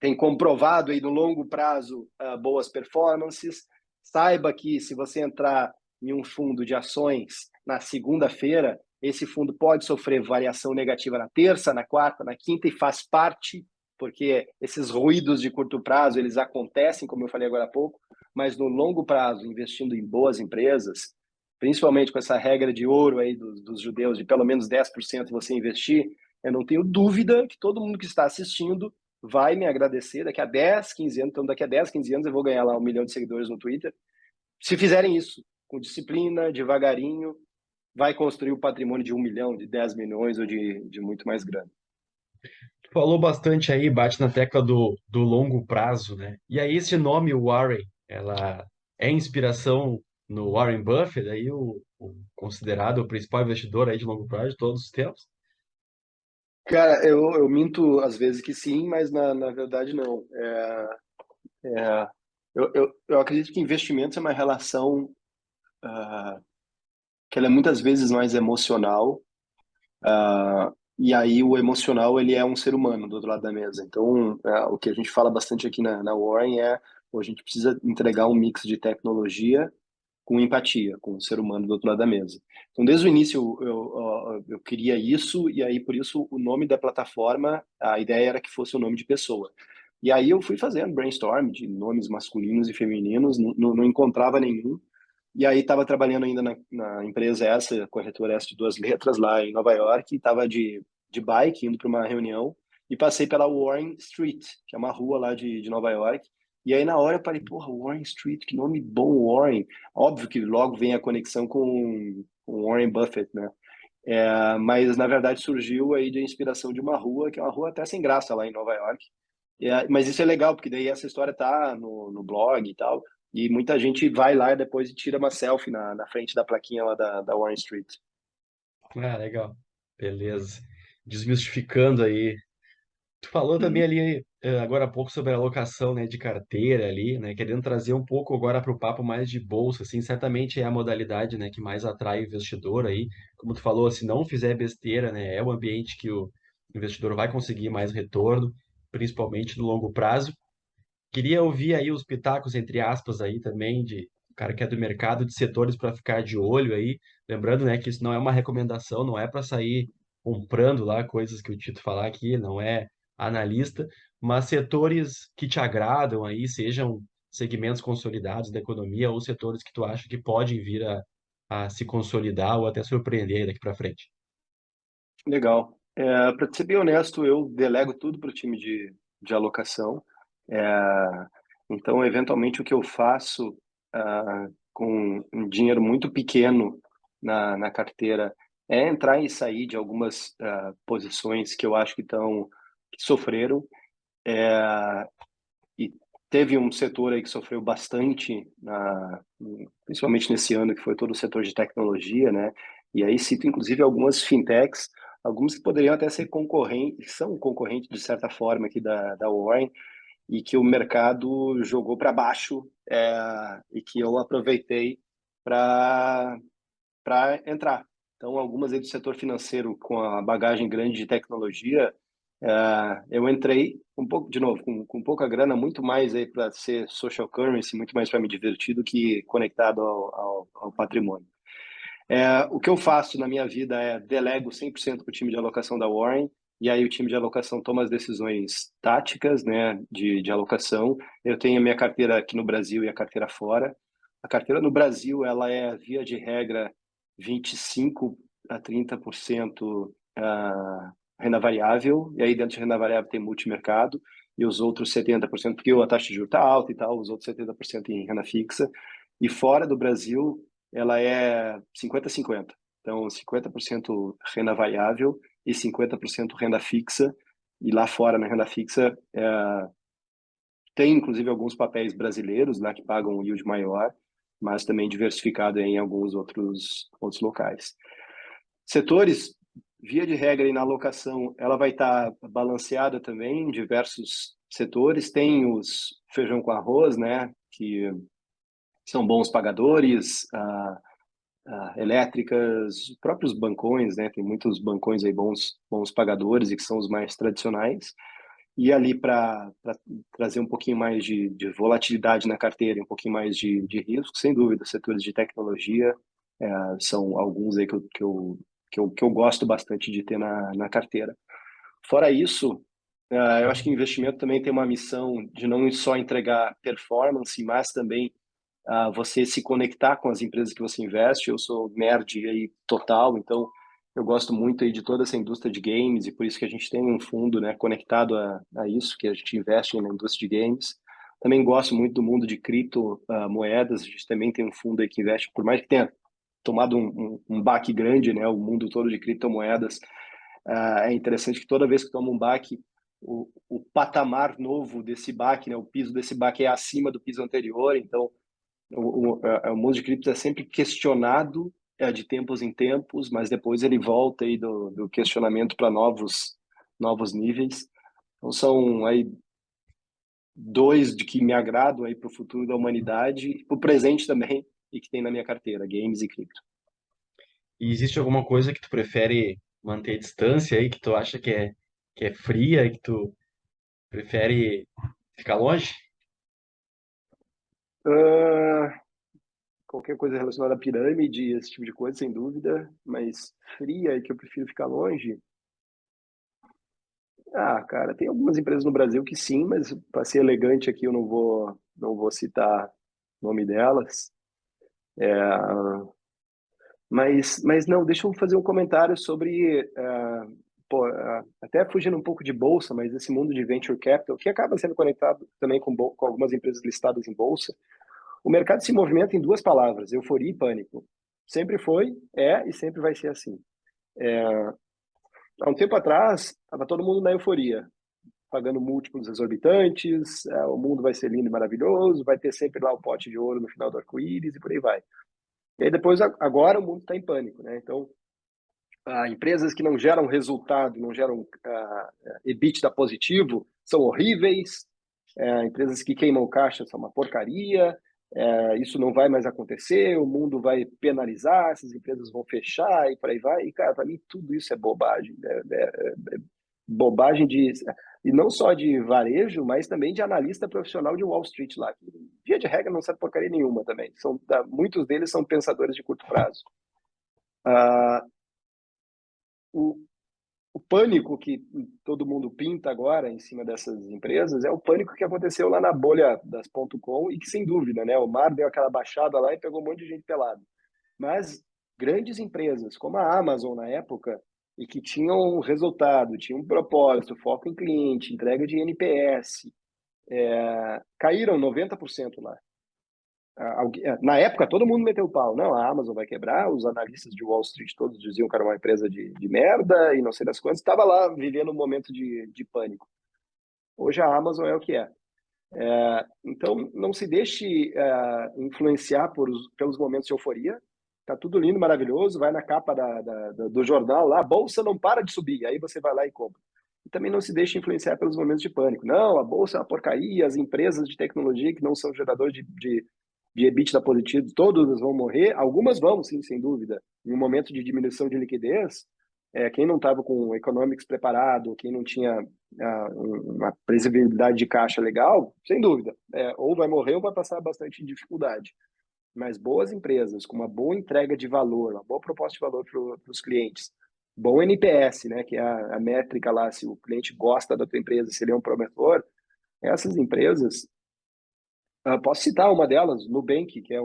têm comprovado aí no longo prazo boas performances. Saiba que se você entrar em um fundo de ações na segunda-feira, esse fundo pode sofrer variação negativa na terça, na quarta, na quinta e faz parte, porque esses ruídos de curto prazo, eles acontecem, como eu falei agora há pouco, mas no longo prazo, investindo em boas empresas, principalmente com essa regra de ouro aí dos judeus de pelo menos 10% você investir, eu não tenho dúvida que todo mundo que está assistindo vai me agradecer daqui a 10, 15 anos. Então, daqui a 10, 15 anos eu vou ganhar lá 1 milhão de seguidores no Twitter. Se fizerem isso com disciplina, devagarinho, vai construir o patrimônio de 1 milhão, de 10 milhões ou de muito mais grande. Tu falou bastante aí, bate na tecla do longo prazo, né? E aí esse nome Warren, ela é inspiração no Warren Buffett, aí o considerado o principal investidor aí de longo prazo de todos os tempos? Cara, eu minto às vezes que sim, mas na verdade não. Eu acredito que investimentos é uma relação que ela é muitas vezes mais emocional. E aí o emocional, ele é um ser humano do outro lado da mesa. Então, o que a gente fala bastante aqui na Warren pô, a gente precisa entregar um mix de tecnologia com empatia, com o ser humano do outro lado da mesa. Então, desde o início, eu queria isso, e aí, por isso, o nome da plataforma, a ideia era que fosse o nome de pessoa. E aí eu fui fazendo brainstorm de nomes masculinos e femininos, não encontrava nenhum. E aí estava trabalhando ainda na empresa essa, corretora essa de 2 letras, lá em Nova York, e estava de bike indo para uma reunião, e passei pela Warren Street, que é uma rua lá de Nova York. E aí na hora eu parei, porra, Warren Street, que nome bom, Warren. Óbvio que logo vem a conexão com Warren Buffett, né? Mas na verdade surgiu aí de inspiração de uma rua que é uma rua até sem graça lá em Nova York. Mas isso é legal porque daí essa história tá no blog e tal, e muita gente vai lá depois e tira uma selfie na frente da plaquinha lá da Warren Street. Ah, legal. Beleza. Desmistificando aí. Tu falou também Uhum. ali agora há pouco sobre a alocação, né, de carteira ali, né, querendo trazer um pouco agora para o papo mais de bolsa, assim, certamente é a modalidade, né, que mais atrai o investidor aí. Como tu falou, se não fizer besteira, né, é o ambiente que o investidor vai conseguir mais retorno, principalmente no longo prazo. Queria ouvir aí os pitacos, entre aspas, aí também, de o cara que é do mercado, de setores para ficar de olho aí. Lembrando, né, que isso não é uma recomendação, não é para sair comprando lá coisas que o Tito falar aqui, não é analista, mas setores que te agradam aí, sejam segmentos consolidados da economia ou setores que tu acha que podem vir a se consolidar ou até surpreender aí daqui para frente. Legal. Para ser bem honesto, eu delego tudo para o time de alocação. É, então, eventualmente, o que eu faço com um dinheiro muito pequeno na carteira é entrar e sair de algumas posições que eu acho que sofreram. E teve um setor aí que sofreu bastante, principalmente nesse ano, que foi todo o setor de tecnologia, né? E aí cito inclusive algumas fintechs, algumas que poderiam até ser concorrentes, são concorrentes de certa forma aqui da Warren, e que o mercado jogou para baixo, e que eu aproveitei para entrar. Então, algumas aí do setor financeiro com a bagagem grande de tecnologia, eu entrei um pouco, de novo, com pouca grana, muito mais aí para ser social currency, muito mais para me divertir do que conectado ao patrimônio. O que eu faço na minha vida é delego 100% para o time de alocação da Warren, e aí o time de alocação toma as decisões táticas, né, de alocação. Eu tenho a minha carteira aqui no Brasil e a carteira fora. A carteira no Brasil, ela é, via de regra, 25 a 30% renda variável, e aí dentro de renda variável tem multimercado, e os outros 70%, porque a taxa de juros está alta e tal, os outros 70% em renda fixa. E fora do Brasil, ela é 50-50. Então, 50% renda variável e 50% renda fixa. E lá fora, na renda fixa, tem inclusive alguns papéis brasileiros lá que pagam um yield maior, mas também diversificado em alguns outros locais. Setores, via de regra, e na alocação, ela vai estar balanceada também em diversos setores. Tem os feijão com arroz, né, que são bons pagadores, elétricas, os próprios bancões, né? Tem muitos bancões aí bons pagadores e que são os mais tradicionais. E ali para trazer um pouquinho mais de volatilidade na carteira, um pouquinho mais de risco, sem dúvida, setores de tecnologia são alguns aí que eu gosto bastante de ter na carteira. Fora isso, eu acho que investimento também tem uma missão de não só entregar performance, mas também você se conectar com as empresas que você investe. Eu sou nerd aí total, então eu gosto muito aí de toda essa indústria de games e por isso que a gente tem um fundo, né, conectado a isso, que a gente investe na indústria de games. Também gosto muito do mundo de criptomoedas. A gente também tem um fundo aí que investe, por mais que tenha tomado um baque grande, né, o mundo todo de criptomoedas. É interessante que toda vez que toma um baque, o patamar novo desse baque, né, o piso desse baque é acima do piso anterior. Então o mundo de cripto é sempre questionado de tempos em tempos, mas depois ele volta aí do questionamento para novos níveis. Então são aí dois de que me agradam aí para o futuro da humanidade, para o presente também, e que tem na minha carteira, games e cripto. E existe alguma coisa que tu prefere manter distância aí, que tu acha que é fria, que tu prefere ficar longe? Uh, Qualquer coisa relacionada à pirâmide, esse tipo de coisa, sem dúvida, mas fria e que eu prefiro ficar longe. Cara, tem algumas empresas no Brasil que sim, mas para ser elegante aqui eu não vou citar o nome delas. Mas não, deixa eu fazer um comentário sobre, até fugindo um pouco de bolsa, mas esse mundo de venture capital, que acaba sendo conectado também com algumas empresas listadas em bolsa. O mercado se movimenta em duas palavras: euforia e pânico. Sempre foi, é e sempre vai ser assim. Há um tempo atrás, estava todo mundo na euforia, pagando múltiplos exorbitantes, o mundo vai ser lindo e maravilhoso, vai ter sempre lá o pote de ouro no final do arco-íris e por aí vai. E aí depois, agora o mundo está em pânico, né? Então, empresas que não geram resultado, não geram EBITDA positivo, são horríveis, empresas que queimam caixa são uma porcaria, isso não vai mais acontecer, o mundo vai penalizar, essas empresas vão fechar e por aí vai. E, cara, para mim tudo isso é bobagem. Bobagem de... E não só de varejo, mas também de analista profissional de Wall Street lá. Que, via de regra, não sabe porcaria nenhuma também. Muitos deles são pensadores de curto prazo. O, o pânico que todo mundo pinta agora em cima dessas empresas é o pânico que aconteceu lá na bolha das .com e que, sem dúvida, né, o mar deu aquela baixada lá e pegou um monte de gente pelado. Mas grandes empresas, como a Amazon na época, e que tinham um resultado, tinham um propósito, foco em cliente, entrega de NPS, caíram 90% lá. Na época, todo mundo meteu o pau. Não, a Amazon vai quebrar, os analistas de Wall Street todos diziam que era uma empresa de merda e não sei das quantas. Estava lá vivendo um momento de pânico. Hoje a Amazon é o que é. Então, não se deixe influenciar pelos momentos de euforia. Tá tudo lindo, maravilhoso, vai na capa do jornal lá, a bolsa não para de subir, aí você vai lá e compra. E também não se deixe influenciar pelos momentos de pânico. Não, a bolsa é uma porcaria, as empresas de tecnologia que não são geradores de EBITDA positivo, todas vão morrer, algumas vão, sim, sem dúvida. Em um momento de diminuição de liquidez, quem não estava com o economics preparado, quem não tinha uma previsibilidade de caixa legal, sem dúvida, ou vai morrer ou vai passar bastante dificuldade. Mas boas empresas, com uma boa entrega de valor, uma boa proposta de valor para os clientes, bom NPS, né, que é a métrica lá, se o cliente gosta da tua empresa, se ele é um promissor, essas empresas, posso citar uma delas, Nubank, que é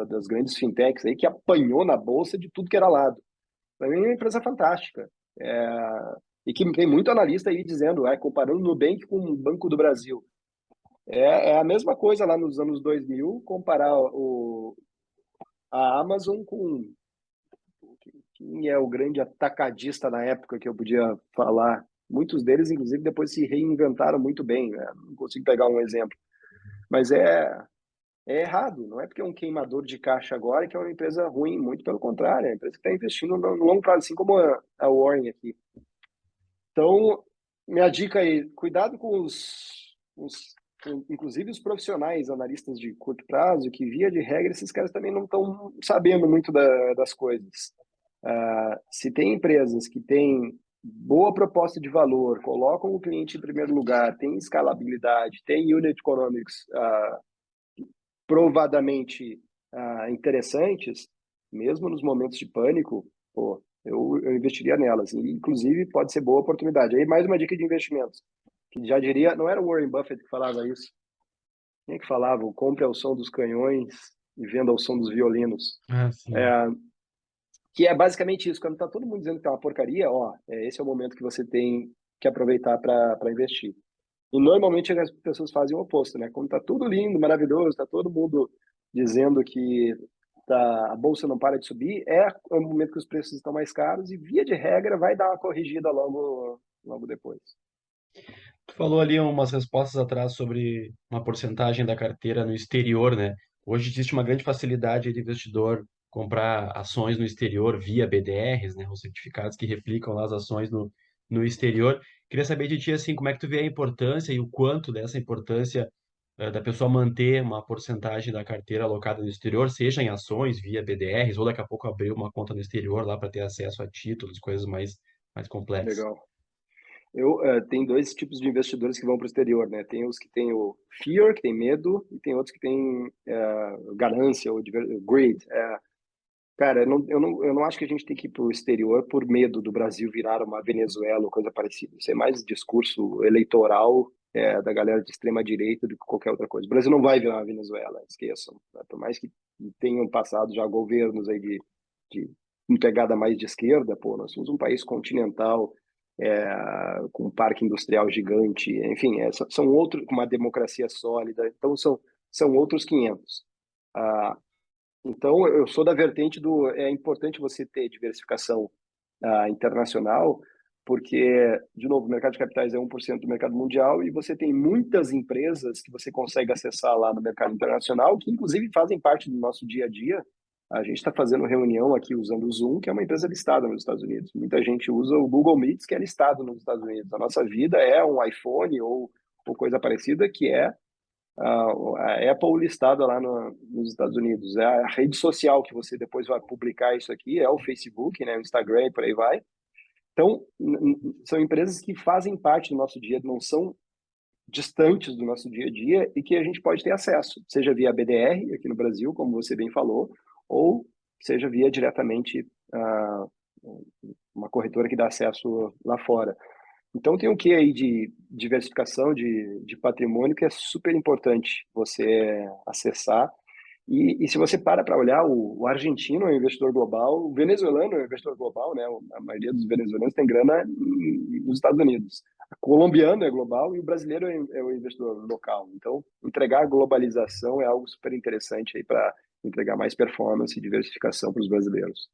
das grandes fintechs aí, que apanhou na bolsa de tudo que era lado. Para mim é uma empresa fantástica. E que tem muito analista aí dizendo, comparando o Nubank com o Banco do Brasil. É a mesma coisa lá nos anos 2000, comparar a Amazon com quem é o grande atacadista na época que eu podia falar. Muitos deles, inclusive, depois se reinventaram muito bem, né? Não consigo pegar um exemplo. Mas é errado. Não é porque é um queimador de caixa agora que é uma empresa ruim. Muito pelo contrário. É uma empresa que está investindo no longo prazo, assim como a Warren aqui. Então, minha dica aí, cuidado com inclusive os profissionais, analistas de curto prazo, que via de regra esses caras também não estão sabendo muito das coisas. Se tem empresas que têm boa proposta de valor, colocam o cliente em primeiro lugar, tem escalabilidade, tem unit economics provadamente interessantes, mesmo nos momentos de pânico, pô, eu investiria nelas. E, inclusive, pode ser boa oportunidade. Aí, mais uma dica de investimentos, que já diria, não era o Warren Buffett que falava isso? Quem é que falava? O compre ao som dos canhões e venda ao som dos violinos. Sim. Que é basicamente isso. Quando está todo mundo dizendo que é uma porcaria, esse é o momento que você tem que aproveitar para investir. E normalmente as pessoas fazem o oposto, né? Quando está tudo lindo, maravilhoso, está todo mundo dizendo que a bolsa não para de subir, é o momento que os preços estão mais caros e, via de regra, vai dar uma corrigida logo depois. Tu falou ali umas respostas atrás sobre uma porcentagem da carteira no exterior, né? Hoje existe uma grande facilidade de investidor comprar ações no exterior via BDRs, né? Os certificados que replicam lá as ações no exterior. Queria saber de ti, assim, como é que tu vê a importância e o quanto dessa importância da pessoa manter uma porcentagem da carteira alocada no exterior, seja em ações via BDRs, ou daqui a pouco abrir uma conta no exterior lá para ter acesso a títulos, coisas mais complexas. Legal. Tem dois tipos de investidores que vão para o exterior, né? Tem os que têm o fear, que tem medo, e tem outros que têm ganância ou greed. Cara, eu não acho que a gente tem que ir para o exterior por medo do Brasil virar uma Venezuela ou coisa parecida. Isso é mais discurso eleitoral da galera de extrema direita do que qualquer outra coisa. O Brasil não vai virar uma Venezuela, esqueçam. Né? Por mais que tenham passado já governos aí de pegada mais de esquerda, pô, nós somos um país continental, com um parque industrial gigante, enfim, são outros, com uma democracia sólida, então são outros 500. Então, eu sou da vertente do é importante você ter diversificação internacional, porque, de novo, o mercado de capitais é 1% do mercado mundial e você tem muitas empresas que você consegue acessar lá no mercado internacional, que inclusive fazem parte do nosso dia a dia. A gente está fazendo reunião aqui usando o Zoom, que é uma empresa listada nos Estados Unidos. Muita gente usa o Google Meets, que é listado nos Estados Unidos. A nossa vida é um iPhone ou coisa parecida, que é a Apple listada lá nos Estados Unidos. É a rede social que você depois vai publicar isso aqui, é o Facebook, né, o Instagram e por aí vai. Então, são empresas que fazem parte do nosso dia, não são distantes do nosso dia a dia e que a gente pode ter acesso, seja via BDR aqui no Brasil, como você bem falou, ou seja via diretamente uma corretora que dá acesso lá fora. Então tem o que aí de diversificação de patrimônio que é super importante você acessar. E se você para olhar, o argentino é um investidor global, o venezuelano é um investidor global, né? A maioria dos venezuelanos tem grana nos Estados Unidos. O colombiano é global e o brasileiro é o investidor local. Então, entregar a globalização é algo super interessante aí para entregar mais performance e diversificação para os brasileiros.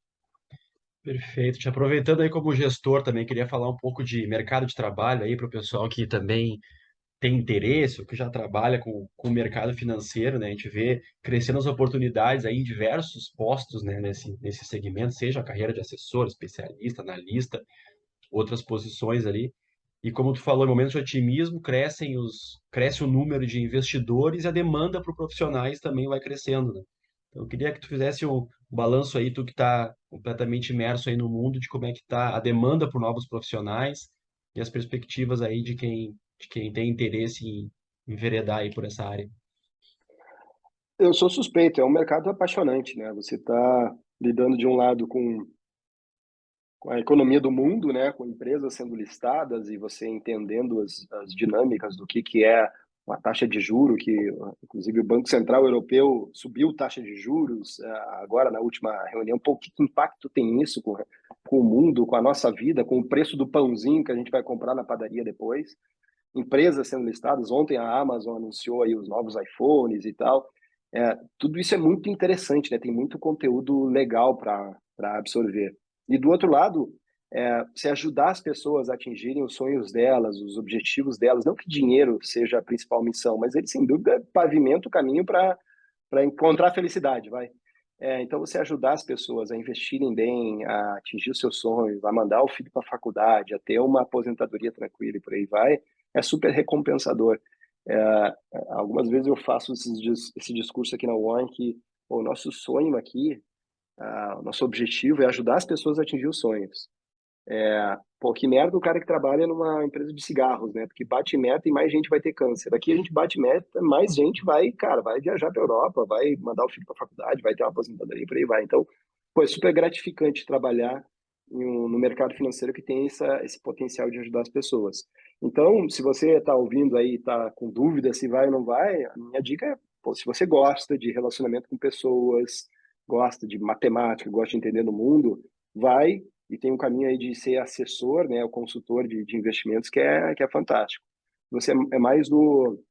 Perfeito. Te aproveitando aí como gestor também, queria falar um pouco de mercado de trabalho aí para o pessoal que também tem interesse ou que já trabalha com o mercado financeiro, né? A gente vê crescendo as oportunidades aí em diversos postos, né, nesse segmento, seja a carreira de assessor, especialista, analista, outras posições ali. E como tu falou, em momentos de otimismo, cresce o número de investidores e a demanda por profissionais também vai crescendo, né? Então, eu queria que tu fizesse um balanço aí, tu que está completamente imerso aí no mundo, de como é que está a demanda por novos profissionais e as perspectivas aí de quem tem interesse em enveredar aí por essa área. Eu sou suspeito, é um mercado apaixonante, né? Você está lidando de um lado com a economia do mundo, né, com empresas sendo listadas e você entendendo as dinâmicas do que é uma taxa de juro, que inclusive o Banco Central Europeu subiu taxa de juros agora na última reunião. Pô, que impacto tem isso com o mundo, com a nossa vida, com o preço do pãozinho que a gente vai comprar na padaria depois? Empresas sendo listadas, ontem a Amazon anunciou aí os novos iPhones e tal. Tudo isso é muito interessante, né? Tem muito conteúdo legal para absorver. E do outro lado, se ajudar as pessoas a atingirem os sonhos delas, os objetivos delas, não que dinheiro seja a principal missão, mas ele sem dúvida pavimenta o caminho para encontrar a felicidade, vai. Então você ajudar as pessoas a investirem bem, a atingir os seus sonhos, a mandar o filho para a faculdade, a ter uma aposentadoria tranquila e por aí vai, é super recompensador. É, algumas vezes eu faço esse discurso aqui na One que o nosso sonho aqui, o nosso objetivo é ajudar as pessoas a atingir os sonhos. Pô, que merda o cara que trabalha numa empresa de cigarros, né? Porque bate meta e mais gente vai ter câncer. Aqui a gente bate meta, mais gente vai, cara, vai viajar para Europa, vai mandar o filho para faculdade, vai ter uma aposentadoria e por aí vai. Então, pô, é super gratificante trabalhar no mercado financeiro que tem esse potencial de ajudar as pessoas. Então, se você está ouvindo aí, está com dúvida se vai ou não vai, a minha dica é, pô, se você gosta de relacionamento com pessoas, gosta de matemática, gosta de entender no mundo, vai e tem um caminho aí de ser assessor, né, o consultor de investimentos, que é fantástico. Você é mais do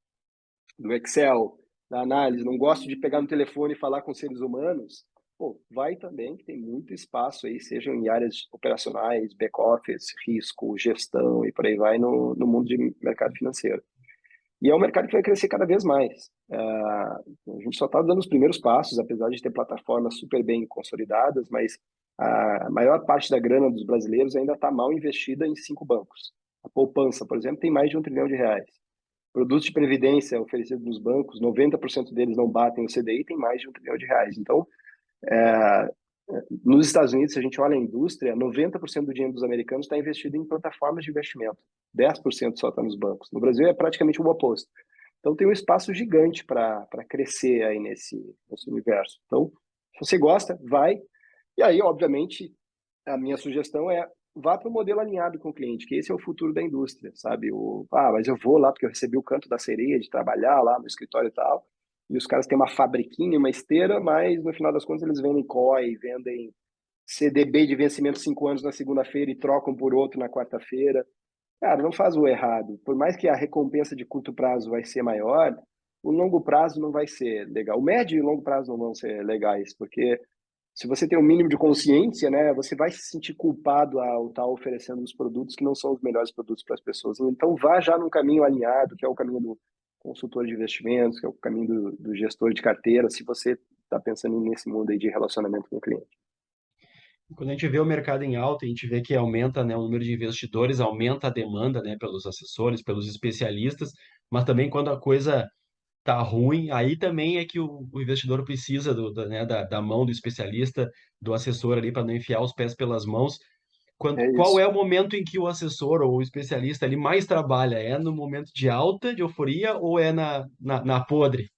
Excel, da análise, não gosta de pegar no telefone e falar com seres humanos, pô, vai também, que tem muito espaço aí, seja em áreas operacionais, back-office, risco, gestão e por aí vai no mundo de mercado financeiro. E é um mercado que vai crescer cada vez mais. A gente só está dando os primeiros passos, apesar de ter plataformas super bem consolidadas, mas a maior parte da grana dos brasileiros ainda está mal investida em 5 bancos. A poupança, por exemplo, tem mais de R$ 1 trilhão. Produtos de previdência oferecidos nos bancos, 90% deles não batem o CDI, tem mais de R$ 1 trilhão. Então, é, nos Estados Unidos, se a gente olha a indústria, 90% do dinheiro dos americanos está investido em plataformas de investimento. 10% só está nos bancos. No Brasil é praticamente o oposto. Então tem um espaço gigante para crescer aí nesse universo. Então, se você gosta, vai. E aí, obviamente, a minha sugestão é vá para o modelo alinhado com o cliente, que esse é o futuro da indústria, sabe? Mas eu vou lá porque eu recebi o canto da sereia de trabalhar lá no escritório e tal, e os caras têm uma fabriquinha, uma esteira, mas no final das contas eles vendem COI, vendem CDB de vencimento 5 anos na segunda-feira e trocam por outro na quarta-feira. Cara, não faz o errado. Por mais que a recompensa de curto prazo vai ser maior, o longo prazo não vai ser legal. O médio e o longo prazo não vão ser legais, porque se você tem um mínimo de consciência, né, você vai se sentir culpado ao estar oferecendo os produtos que não são os melhores produtos para as pessoas. Então, vá já num caminho alinhado, que é o caminho do consultor de investimentos, que é o caminho do gestor de carteira, se você está pensando nesse mundo aí de relacionamento com o cliente. Quando a gente vê o mercado em alta, a gente vê que aumenta, né, o número de investidores, aumenta a demanda, né, pelos assessores, pelos especialistas, mas também quando a coisa tá ruim, aí também é que o investidor precisa né, da mão do especialista, do assessor ali, para não enfiar os pés pelas mãos. É Qual isso. é o momento em que o assessor ou o especialista ali mais trabalha? É no momento de alta, de euforia, ou é na podre?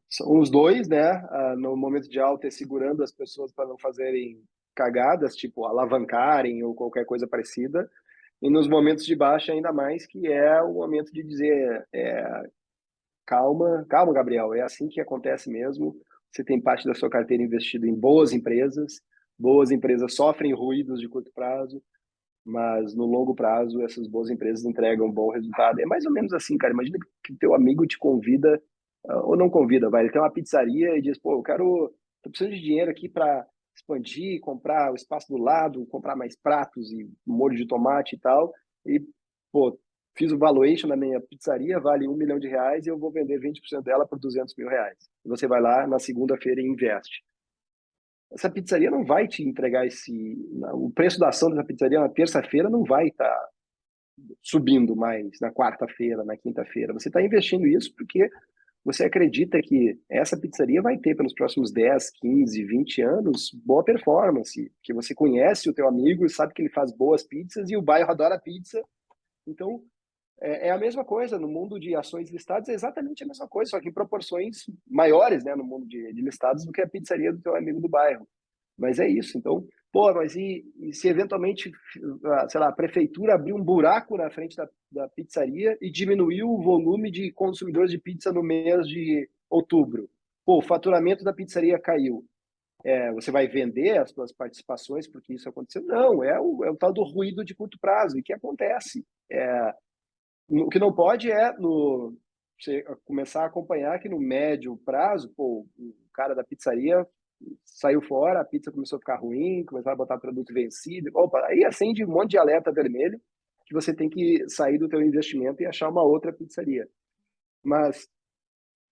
São os dois, né? No momento de alta, é segurando as pessoas para não fazerem cagadas, tipo alavancarem ou qualquer coisa parecida. E nos momentos de baixa, ainda mais, que é o momento de dizer: calma, calma, Gabriel, é assim que acontece mesmo. Você tem parte da sua carteira investida em boas empresas sofrem ruídos de curto prazo, mas no longo prazo essas boas empresas entregam um bom resultado. É mais ou menos assim, cara. Imagina que teu amigo te convida, ou não convida, vai, ele tem uma pizzaria e diz, pô, tô precisando de dinheiro aqui para expandir, comprar o espaço do lado, comprar mais pratos e molho de tomate e tal. E, pô, fiz o valuation na minha pizzaria, vale R$ 1 milhão e eu vou vender 20% dela por R$ 200 mil. E você vai lá na segunda-feira e investe. Essa pizzaria não vai te entregar o preço da ação dessa pizzaria na terça-feira não vai estar subindo mais na quarta-feira, na quinta-feira. Você está investindo isso porque você acredita que essa pizzaria vai ter pelos próximos 10, 15, 20 anos boa performance, que você conhece o teu amigo e sabe que ele faz boas pizzas e o bairro adora pizza. Então, é a mesma coisa no mundo de ações listadas, é exatamente a mesma coisa, só que em proporções maiores, né, no mundo de listados do que a pizzaria do teu amigo do bairro. Mas é isso. Então, pô, mas e se eventualmente, sei lá, a prefeitura abrir um buraco na frente da pizzaria e diminuir o volume de consumidores de pizza no mês de outubro? Pô, o faturamento da pizzaria caiu. Você vai vender as suas participações porque isso aconteceu? Não, é o tal do ruído de curto prazo. E que acontece? O que não pode é você começar a acompanhar que no médio prazo, pô, o cara da pizzaria saiu fora, a pizza começou a ficar ruim, começaram a botar produto vencido. Opa, aí acende um monte de alerta vermelho que você tem que sair do teu investimento e achar uma outra pizzaria. Mas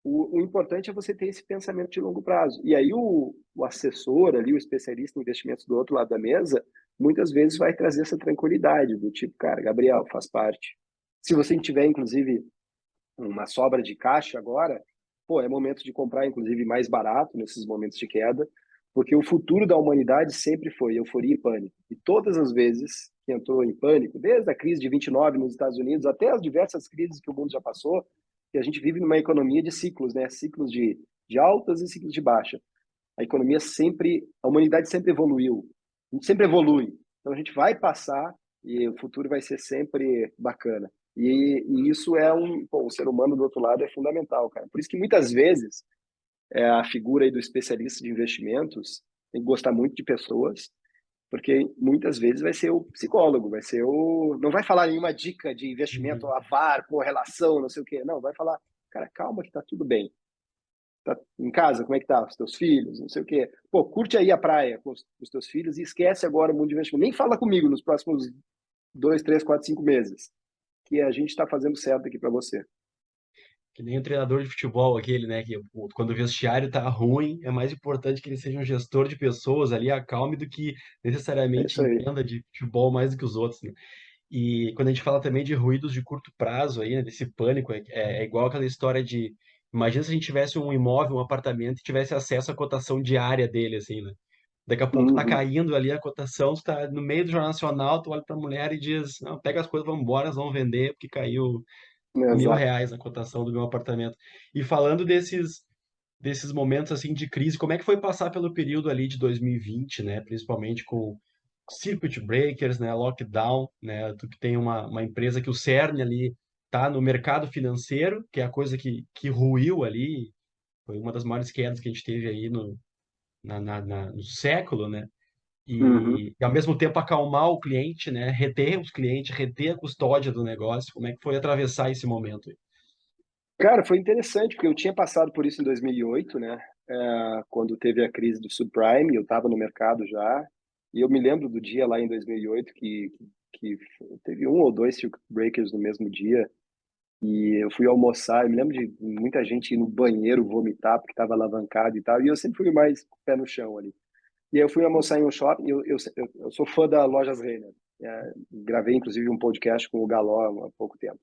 o importante é você ter esse pensamento de longo prazo. E aí o assessor ali, o especialista em investimentos do outro lado da mesa, muitas vezes vai trazer essa tranquilidade do tipo, cara, Gabriel, faz parte. Se você tiver, inclusive, uma sobra de caixa agora, pô, é momento de comprar, inclusive, mais barato nesses momentos de queda, porque o futuro da humanidade sempre foi euforia e pânico. E todas as vezes que entrou em pânico, desde a crise de 29 nos Estados Unidos até as diversas crises que o mundo já passou, que a gente vive numa economia de ciclos, né? Ciclos de altas e ciclos de baixa. A humanidade sempre evoluiu, a gente sempre evolui. Então a gente vai passar e o futuro vai ser sempre bacana. E isso pô, o ser humano do outro lado é fundamental, cara. Por isso que muitas vezes a figura aí do especialista de investimentos tem que gostar muito de pessoas, porque muitas vezes vai ser o psicólogo, não vai falar nenhuma dica de investimento Uhum. a VAR, correlação, não sei o quê. Não, vai falar, cara, calma que tá tudo bem. Tá em casa, como é que tá? Os teus filhos, não sei o quê. Pô, curte aí a praia com os teus filhos e esquece agora o mundo de investimento. Nem fala comigo nos próximos 2, 3, 4, 5 meses, que a gente está fazendo certo aqui para você. Que nem o treinador de futebol, aquele, né? Que quando o vestiário tá ruim, é mais importante que ele seja um gestor de pessoas ali, acalme, do que É necessariamente isso aí. entenda de futebol mais do que os outros, né? E quando a gente fala também de ruídos de curto prazo aí, né, desse pânico, é igual aquela história de, imagina se a gente tivesse um imóvel, um apartamento e tivesse acesso à cotação diária dele, assim, né? Daqui a pouco tá Uhum. caindo ali a cotação, tu tá no meio do Jornal Nacional, tu olha pra mulher e diz, não, pega as coisas, vamos embora, nós vamos vender, porque caiu mil Exato. reais a cotação do meu apartamento. E falando desses momentos assim de crise, como é que foi passar pelo período ali de 2020, né? Principalmente com circuit breakers, né? Lockdown, né? Tu que tem uma empresa que o cerne ali tá no mercado financeiro, que é a coisa que ruiu ali, foi uma das maiores quedas que a gente teve aí no século, né? Uhum. E ao mesmo tempo acalmar o cliente, né? Reter os clientes, reter a custódia do negócio. Como é que foi atravessar esse momento? Cara, foi interessante, porque eu tinha passado por isso em 2008, né? Quando teve a crise do subprime, eu estava no mercado já, e eu me lembro do dia lá em 2008 que teve um ou dois circuit breakers no mesmo dia, e eu fui almoçar, eu me lembro de muita gente ir no banheiro vomitar porque estava alavancado e tal, e eu sempre fui mais pé no chão ali. E aí eu fui almoçar em um shopping, eu sou fã da Lojas Renner, gravei inclusive um podcast com o Galó há pouco tempo.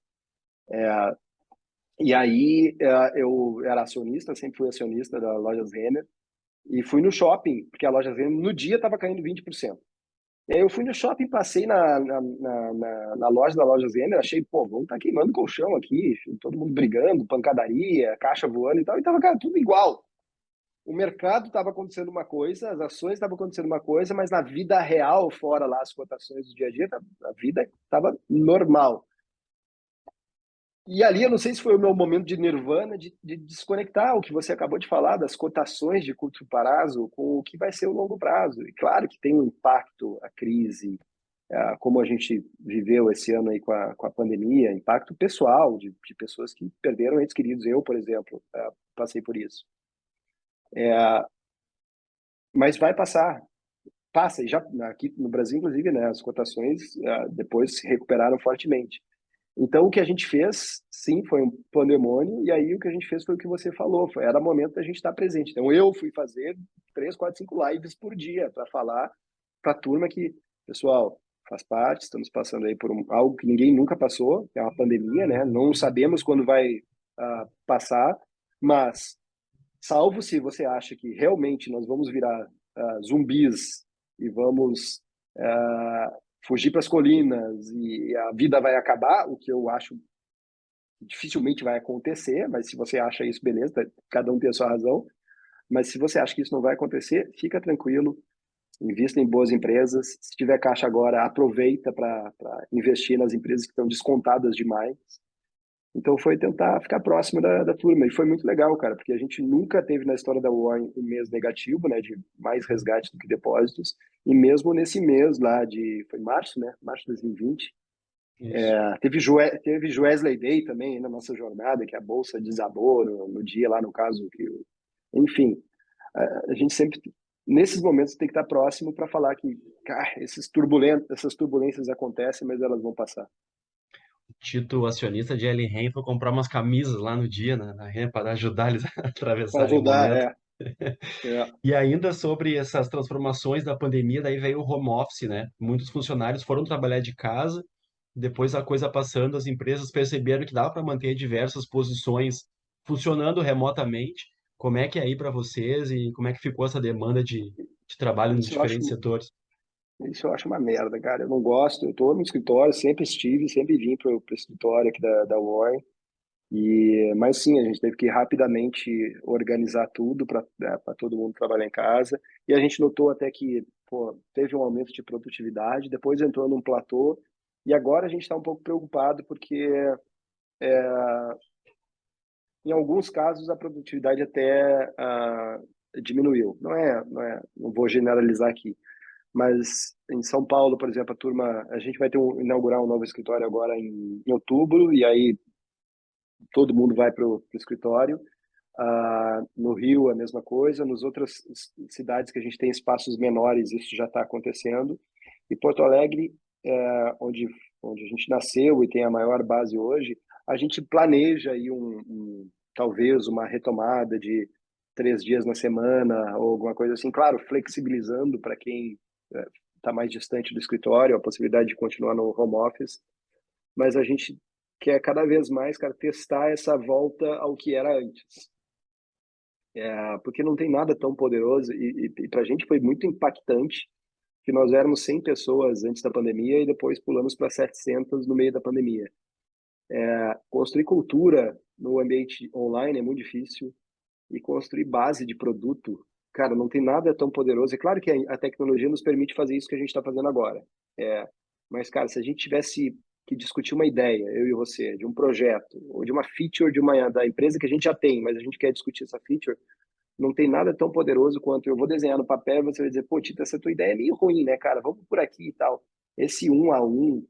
E aí eu era acionista, sempre fui acionista da Lojas Renner, e fui no shopping, porque a Lojas Renner no dia estava caindo 20%. E aí eu fui no shopping, passei na loja da Lojas Renner, achei, pô, vamos estar queimando colchão aqui, todo mundo brigando, pancadaria, caixa voando e tal, e tava, cara, tudo igual. O mercado estava acontecendo uma coisa, as ações estavam acontecendo uma coisa, mas na vida real, fora lá as cotações do dia a dia, a vida estava normal. E ali, eu não sei se foi o meu momento de nirvana, de desconectar o que você acabou de falar, das cotações de curto prazo com o que vai ser o longo prazo. E claro que tem um impacto, a crise, como a gente viveu esse ano aí com a pandemia, impacto pessoal de pessoas que perderam entes queridos. Eu, por exemplo, passei por isso. Mas vai passar. Passa, e já aqui no Brasil, inclusive, né, as cotações depois se recuperaram fortemente. Então, o que a gente fez, sim, foi um pandemônio, e aí o que a gente fez foi o que você falou, era momento da gente estar presente. Então, eu fui fazer 3, 4, 5 lives por dia para falar para a turma que, pessoal, faz parte, estamos passando aí por algo que ninguém nunca passou, que é uma pandemia, né? Não sabemos quando vai passar, mas, salvo se você acha que realmente nós vamos virar zumbis e vamos fugir para as colinas e a vida vai acabar, o que eu acho que dificilmente vai acontecer, mas se você acha isso, beleza, cada um tem a sua razão. Mas se você acha que isso não vai acontecer, fica tranquilo, invista em boas empresas. Se tiver caixa agora, aproveita para investir nas empresas que estão descontadas demais. Então foi tentar ficar próximo da turma. E foi muito legal, cara, porque a gente nunca teve na história da Warren um mês negativo, né, de mais resgate do que depósitos. E mesmo nesse mês lá foi março, né, março de 2020, Isso. teve Wesley Day também na nossa jornada, que a bolsa desabou no dia lá, no caso. Enfim, a gente sempre, nesses momentos, tem que estar próximo para falar que, cara, essas turbulências acontecem, mas elas vão passar. Tito, acionista de Ellen Ren, foi comprar umas camisas lá no dia, na Ren, para ajudar eles a Para atravessarem o ajudar, momento. é. E ainda sobre essas transformações da pandemia, daí veio o home office, né? Muitos funcionários foram trabalhar de casa, depois a coisa passando, as empresas perceberam que dava para manter diversas posições funcionando remotamente. Como é que é aí para vocês e como é que ficou essa demanda de trabalho nos Isso eu acho, diferentes setores? isso eu acho uma merda, cara. Eu não gosto. Eu estou no escritório, sempre estive, sempre vim para o escritório aqui da Warren. Mas sim, a gente teve que rapidamente organizar tudo para todo mundo trabalhar em casa. E a gente notou até que, pô, teve um aumento de produtividade, depois entrou num platô. E agora a gente está um pouco preocupado porque, em alguns casos, a produtividade até diminuiu. Não vou generalizar aqui. Mas em São Paulo, por exemplo, a gente vai inaugurar um novo escritório agora em outubro, e aí todo mundo vai para o escritório. No Rio, a mesma coisa. Nas outras cidades que a gente tem espaços menores, isso já está acontecendo. E Porto Alegre, onde a gente nasceu e tem a maior base hoje, a gente planeja aí talvez uma retomada de 3 dias na semana ou alguma coisa assim. Claro, flexibilizando para quem está mais distante do escritório, a possibilidade de continuar no home office. Mas a gente quer cada vez mais, cara, testar essa volta ao que era antes. Porque não tem nada tão poderoso e para a gente foi muito impactante que nós éramos 100 pessoas antes da pandemia e depois pulamos para 700 no meio da pandemia. Construir cultura no ambiente online é muito difícil e construir base de produto, cara, não tem nada tão poderoso. É claro que a tecnologia nos permite fazer isso que a gente está fazendo agora. Mas, cara, se a gente tivesse que discutir uma ideia, eu e você, de um projeto ou de uma feature da empresa que a gente já tem, mas a gente quer discutir essa feature, não tem nada tão poderoso quanto eu vou desenhar no papel e você vai dizer, pô, Tito, essa tua ideia é meio ruim, né, cara? Vamos por aqui e tal. Esse 1 a 1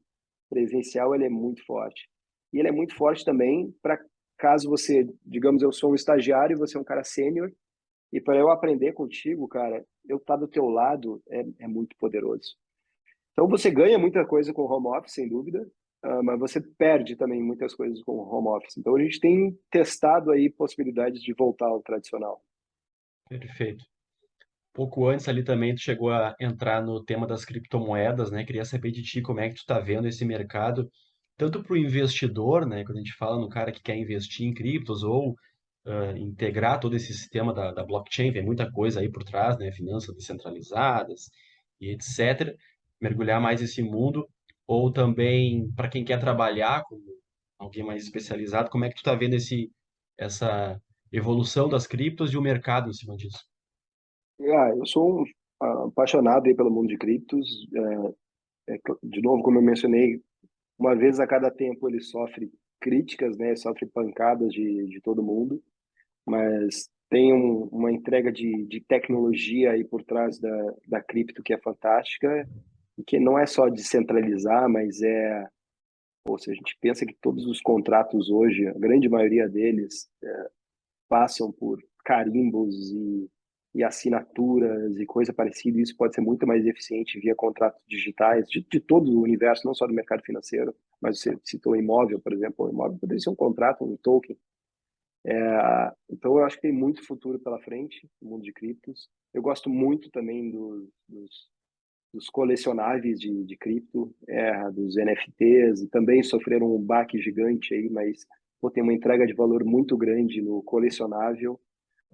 presencial, ele é muito forte. E ele é muito forte também para caso você, digamos, eu sou um estagiário e você é um cara sênior, e para eu aprender contigo, cara, eu estar do teu lado é muito poderoso. Então você ganha muita coisa com o home office, sem dúvida, mas você perde também muitas coisas com o home office. Então a gente tem testado aí possibilidades de voltar ao tradicional. Perfeito. Pouco antes ali também tu chegou a entrar no tema das criptomoedas, né? Queria saber de ti como é que tu tá vendo esse mercado, tanto para o investidor, né? Quando a gente fala no cara que quer investir em criptos ou integrar todo esse sistema da blockchain, vem muita coisa aí por trás, né? Finanças descentralizadas e etc. Mergulhar mais nesse mundo, ou também para quem quer trabalhar como alguém mais especializado, como é que tu tá vendo essa evolução das criptos e o mercado em cima disso? Eu sou um apaixonado aí pelo mundo de criptos. De novo, como eu mencionei, uma vez a cada tempo ele sofre críticas, né? Sofre pancadas de todo mundo, mas tem uma entrega de tecnologia aí por trás da cripto que é fantástica e que não é só descentralizar, mas ou seja, a gente pensa que todos os contratos hoje, a grande maioria deles, passam por carimbos e assinaturas e coisa parecida. Isso pode ser muito mais eficiente via contratos digitais de todo o universo, não só do mercado financeiro, mas você citou imóvel, por exemplo. O imóvel poderia ser um contrato, um token. Então, eu acho que tem muito futuro pela frente no mundo de criptos. Eu gosto muito também dos colecionáveis de cripto, dos NFTs, e também sofreram um baque gigante aí, mas pô, tem uma entrega de valor muito grande no colecionável,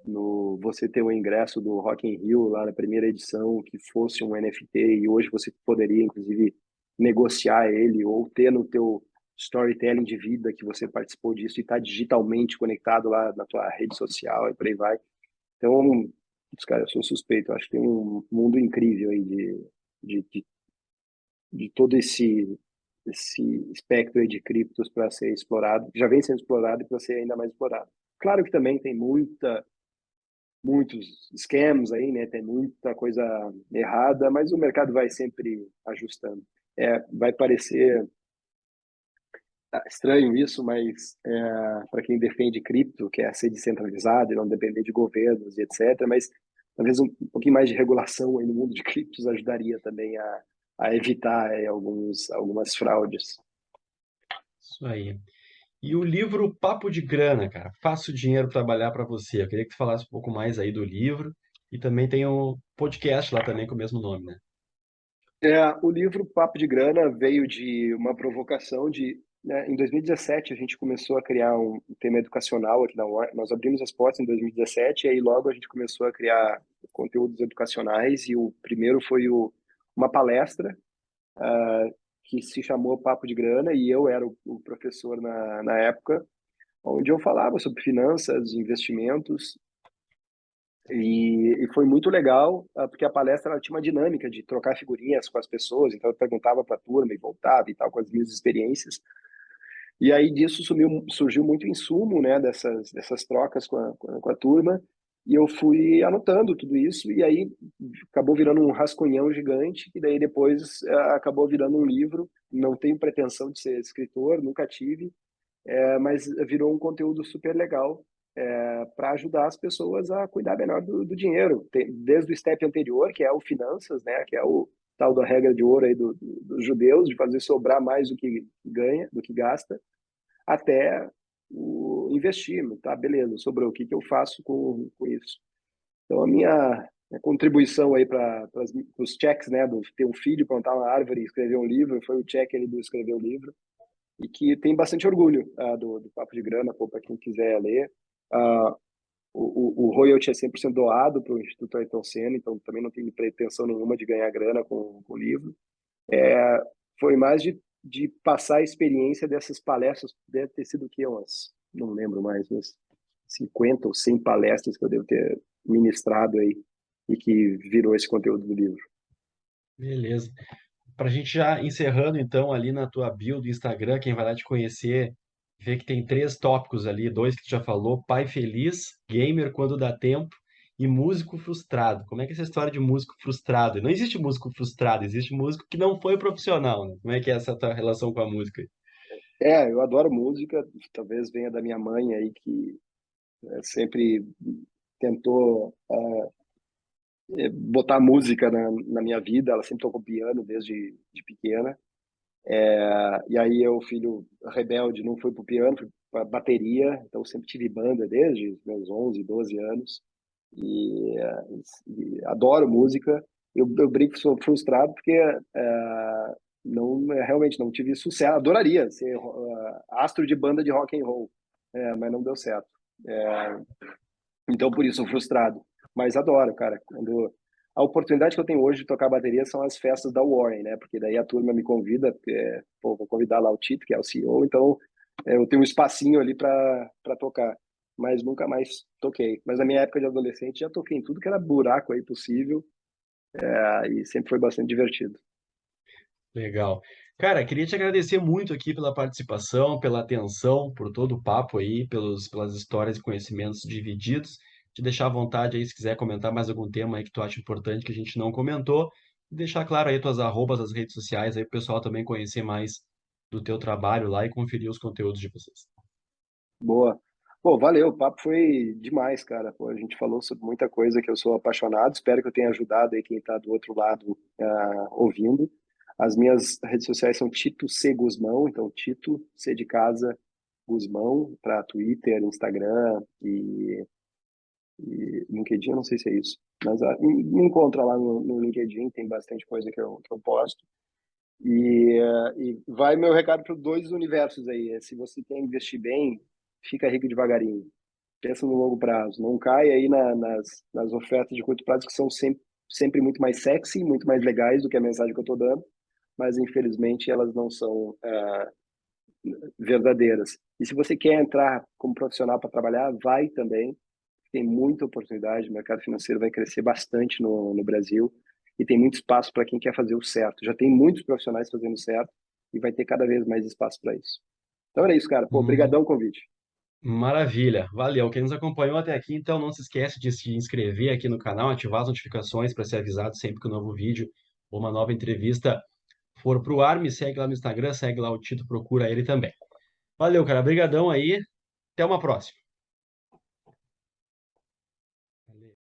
no você ter o ingresso do Rock in Rio lá na primeira edição que fosse um NFT e hoje você poderia inclusive negociar ele ou ter no teu storytelling de vida que você participou disso e está digitalmente conectado lá na tua rede social e por aí vai. Então, cara, eu sou suspeito. Eu acho que tem um mundo incrível aí de, de, de todo esse espectro aí de criptos para ser explorado. Já vem sendo explorado e para ser ainda mais explorado. Claro que também tem muitos scams aí, né? Tem muita coisa errada, mas o mercado vai sempre ajustando. Vai parecer estranho isso, mas para quem defende cripto, quer ser descentralizado e não depender de governos e etc. Mas talvez um pouquinho mais de regulação aí no mundo de criptos ajudaria também a evitar algumas fraudes. Isso aí. E o livro Papo de Grana, cara, Faço Dinheiro Trabalhar para Você. Eu queria que tu falasse um pouco mais aí do livro. E também tem um podcast lá também com o mesmo nome, né? O livro Papo de Grana veio de uma provocação né, em 2017 a gente começou a criar um tema educacional aqui na UOL. Nós abrimos as portas em 2017 e aí logo a gente começou a criar conteúdos educacionais e o primeiro foi uma palestra que se chamou Papo de Grana e eu era o professor na época, onde eu falava sobre finanças, investimentos e foi muito legal, porque a palestra ela tinha uma dinâmica de trocar figurinhas com as pessoas, então eu perguntava para a turma e voltava e tal, com as minhas experiências. E aí disso surgiu muito insumo, né, dessas trocas com a turma, e eu fui anotando tudo isso, e aí acabou virando um rascunhão gigante, que daí depois acabou virando um livro. Não tenho pretensão de ser escritor, nunca tive, mas virou um conteúdo super legal para ajudar as pessoas a cuidar melhor do dinheiro. Desde o step anterior, que é o finanças, né, que é o tal da regra de ouro aí dos judeus, de fazer sobrar mais do que ganha, do que gasta, até o investir, tá? Beleza, sobrou, o que que eu faço com isso? Então, a minha contribuição aí para os checks, né, do ter um filho, plantar uma árvore e escrever um livro, foi o check ali do escrever o livro, e que tem bastante orgulho do Papo de Grana, para quem quiser ler. Ah, o royalty é 100% doado para o Instituto Ayrton Senna, então também não tem pretensão nenhuma de ganhar grana com o livro. Foi mais de passar a experiência dessas palestras, deve ter sido o quê? Não lembro mais, mas 50 ou 100 palestras que eu devo ter ministrado aí e que virou esse conteúdo do livro. Beleza. Para a gente já encerrando, então, ali na tua bio do Instagram, quem vai lá te conhecer, vê que tem três tópicos ali, dois que tu já falou: pai feliz, gamer quando dá tempo e músico frustrado. Como é que é essa história de músico frustrado? Não existe músico frustrado, existe músico que não foi profissional, né? Como é que é essa tua relação com a música? Eu adoro música, talvez venha da minha mãe aí, que sempre tentou botar música na minha vida, ela sempre tocou piano desde de pequena. E aí eu, filho rebelde, não fui pro piano, fui pra bateria, então sempre tive banda desde os meus 11, 12 anos. E, e adoro música. Eu brinco que sou frustrado porque não realmente não tive sucesso. Adoraria ser astro de banda de rock and roll, mas não deu certo. É, então por isso sou frustrado. Mas adoro, cara. Quando a oportunidade que eu tenho hoje de tocar bateria são as festas da Warren, né? Porque daí a turma me convida, porque, pô, vou convidar lá o Tito, que é o CEO, então eu tenho um espacinho ali para tocar. Mas nunca mais toquei. Mas na minha época de adolescente já toquei em tudo que era buraco aí possível, e sempre foi bastante divertido. Legal. Cara, queria te agradecer muito aqui pela participação, pela atenção, por todo o papo aí, pelas histórias e conhecimentos divididos. Te deixar à vontade aí se quiser comentar mais algum tema aí que tu acha importante que a gente não comentou. E deixar claro aí tuas arrobas nas redes sociais aí, para o pessoal também conhecer mais do teu trabalho lá e conferir os conteúdos de vocês. Boa. Pô, valeu, o papo foi demais, cara. Pô, a gente falou sobre muita coisa que eu sou apaixonado. Espero que eu tenha ajudado aí quem está do outro lado ouvindo. As minhas redes sociais são Tito C. Guzmão, então Tito C de casa Guzmão, para Twitter, Instagram e LinkedIn, eu não sei se é isso. Mas me encontra lá no LinkedIn, tem bastante coisa que eu posto. E vai meu recado para dois universos aí. Se você quer investir bem, fica rico devagarinho. Pensa no longo prazo. Não cai aí nas ofertas de curto prazo, que são sempre muito mais sexy, muito mais legais do que a mensagem que eu estou dando, mas infelizmente elas não são verdadeiras. E se você quer entrar como profissional para trabalhar, vai também. Tem muita oportunidade, o mercado financeiro vai crescer bastante no Brasil e tem muito espaço para quem quer fazer o certo. Já tem muitos profissionais fazendo certo e vai ter cada vez mais espaço para isso. Então era isso, cara. Pô, Hum, brigadão o convite. Maravilha, valeu. Quem nos acompanhou até aqui, então não se esquece de se inscrever aqui no canal, ativar as notificações para ser avisado sempre que um novo vídeo ou uma nova entrevista for pro ar. Me segue lá no Instagram, segue lá o Tito, procura ele também. Valeu, cara. Brigadão aí. Até uma próxima.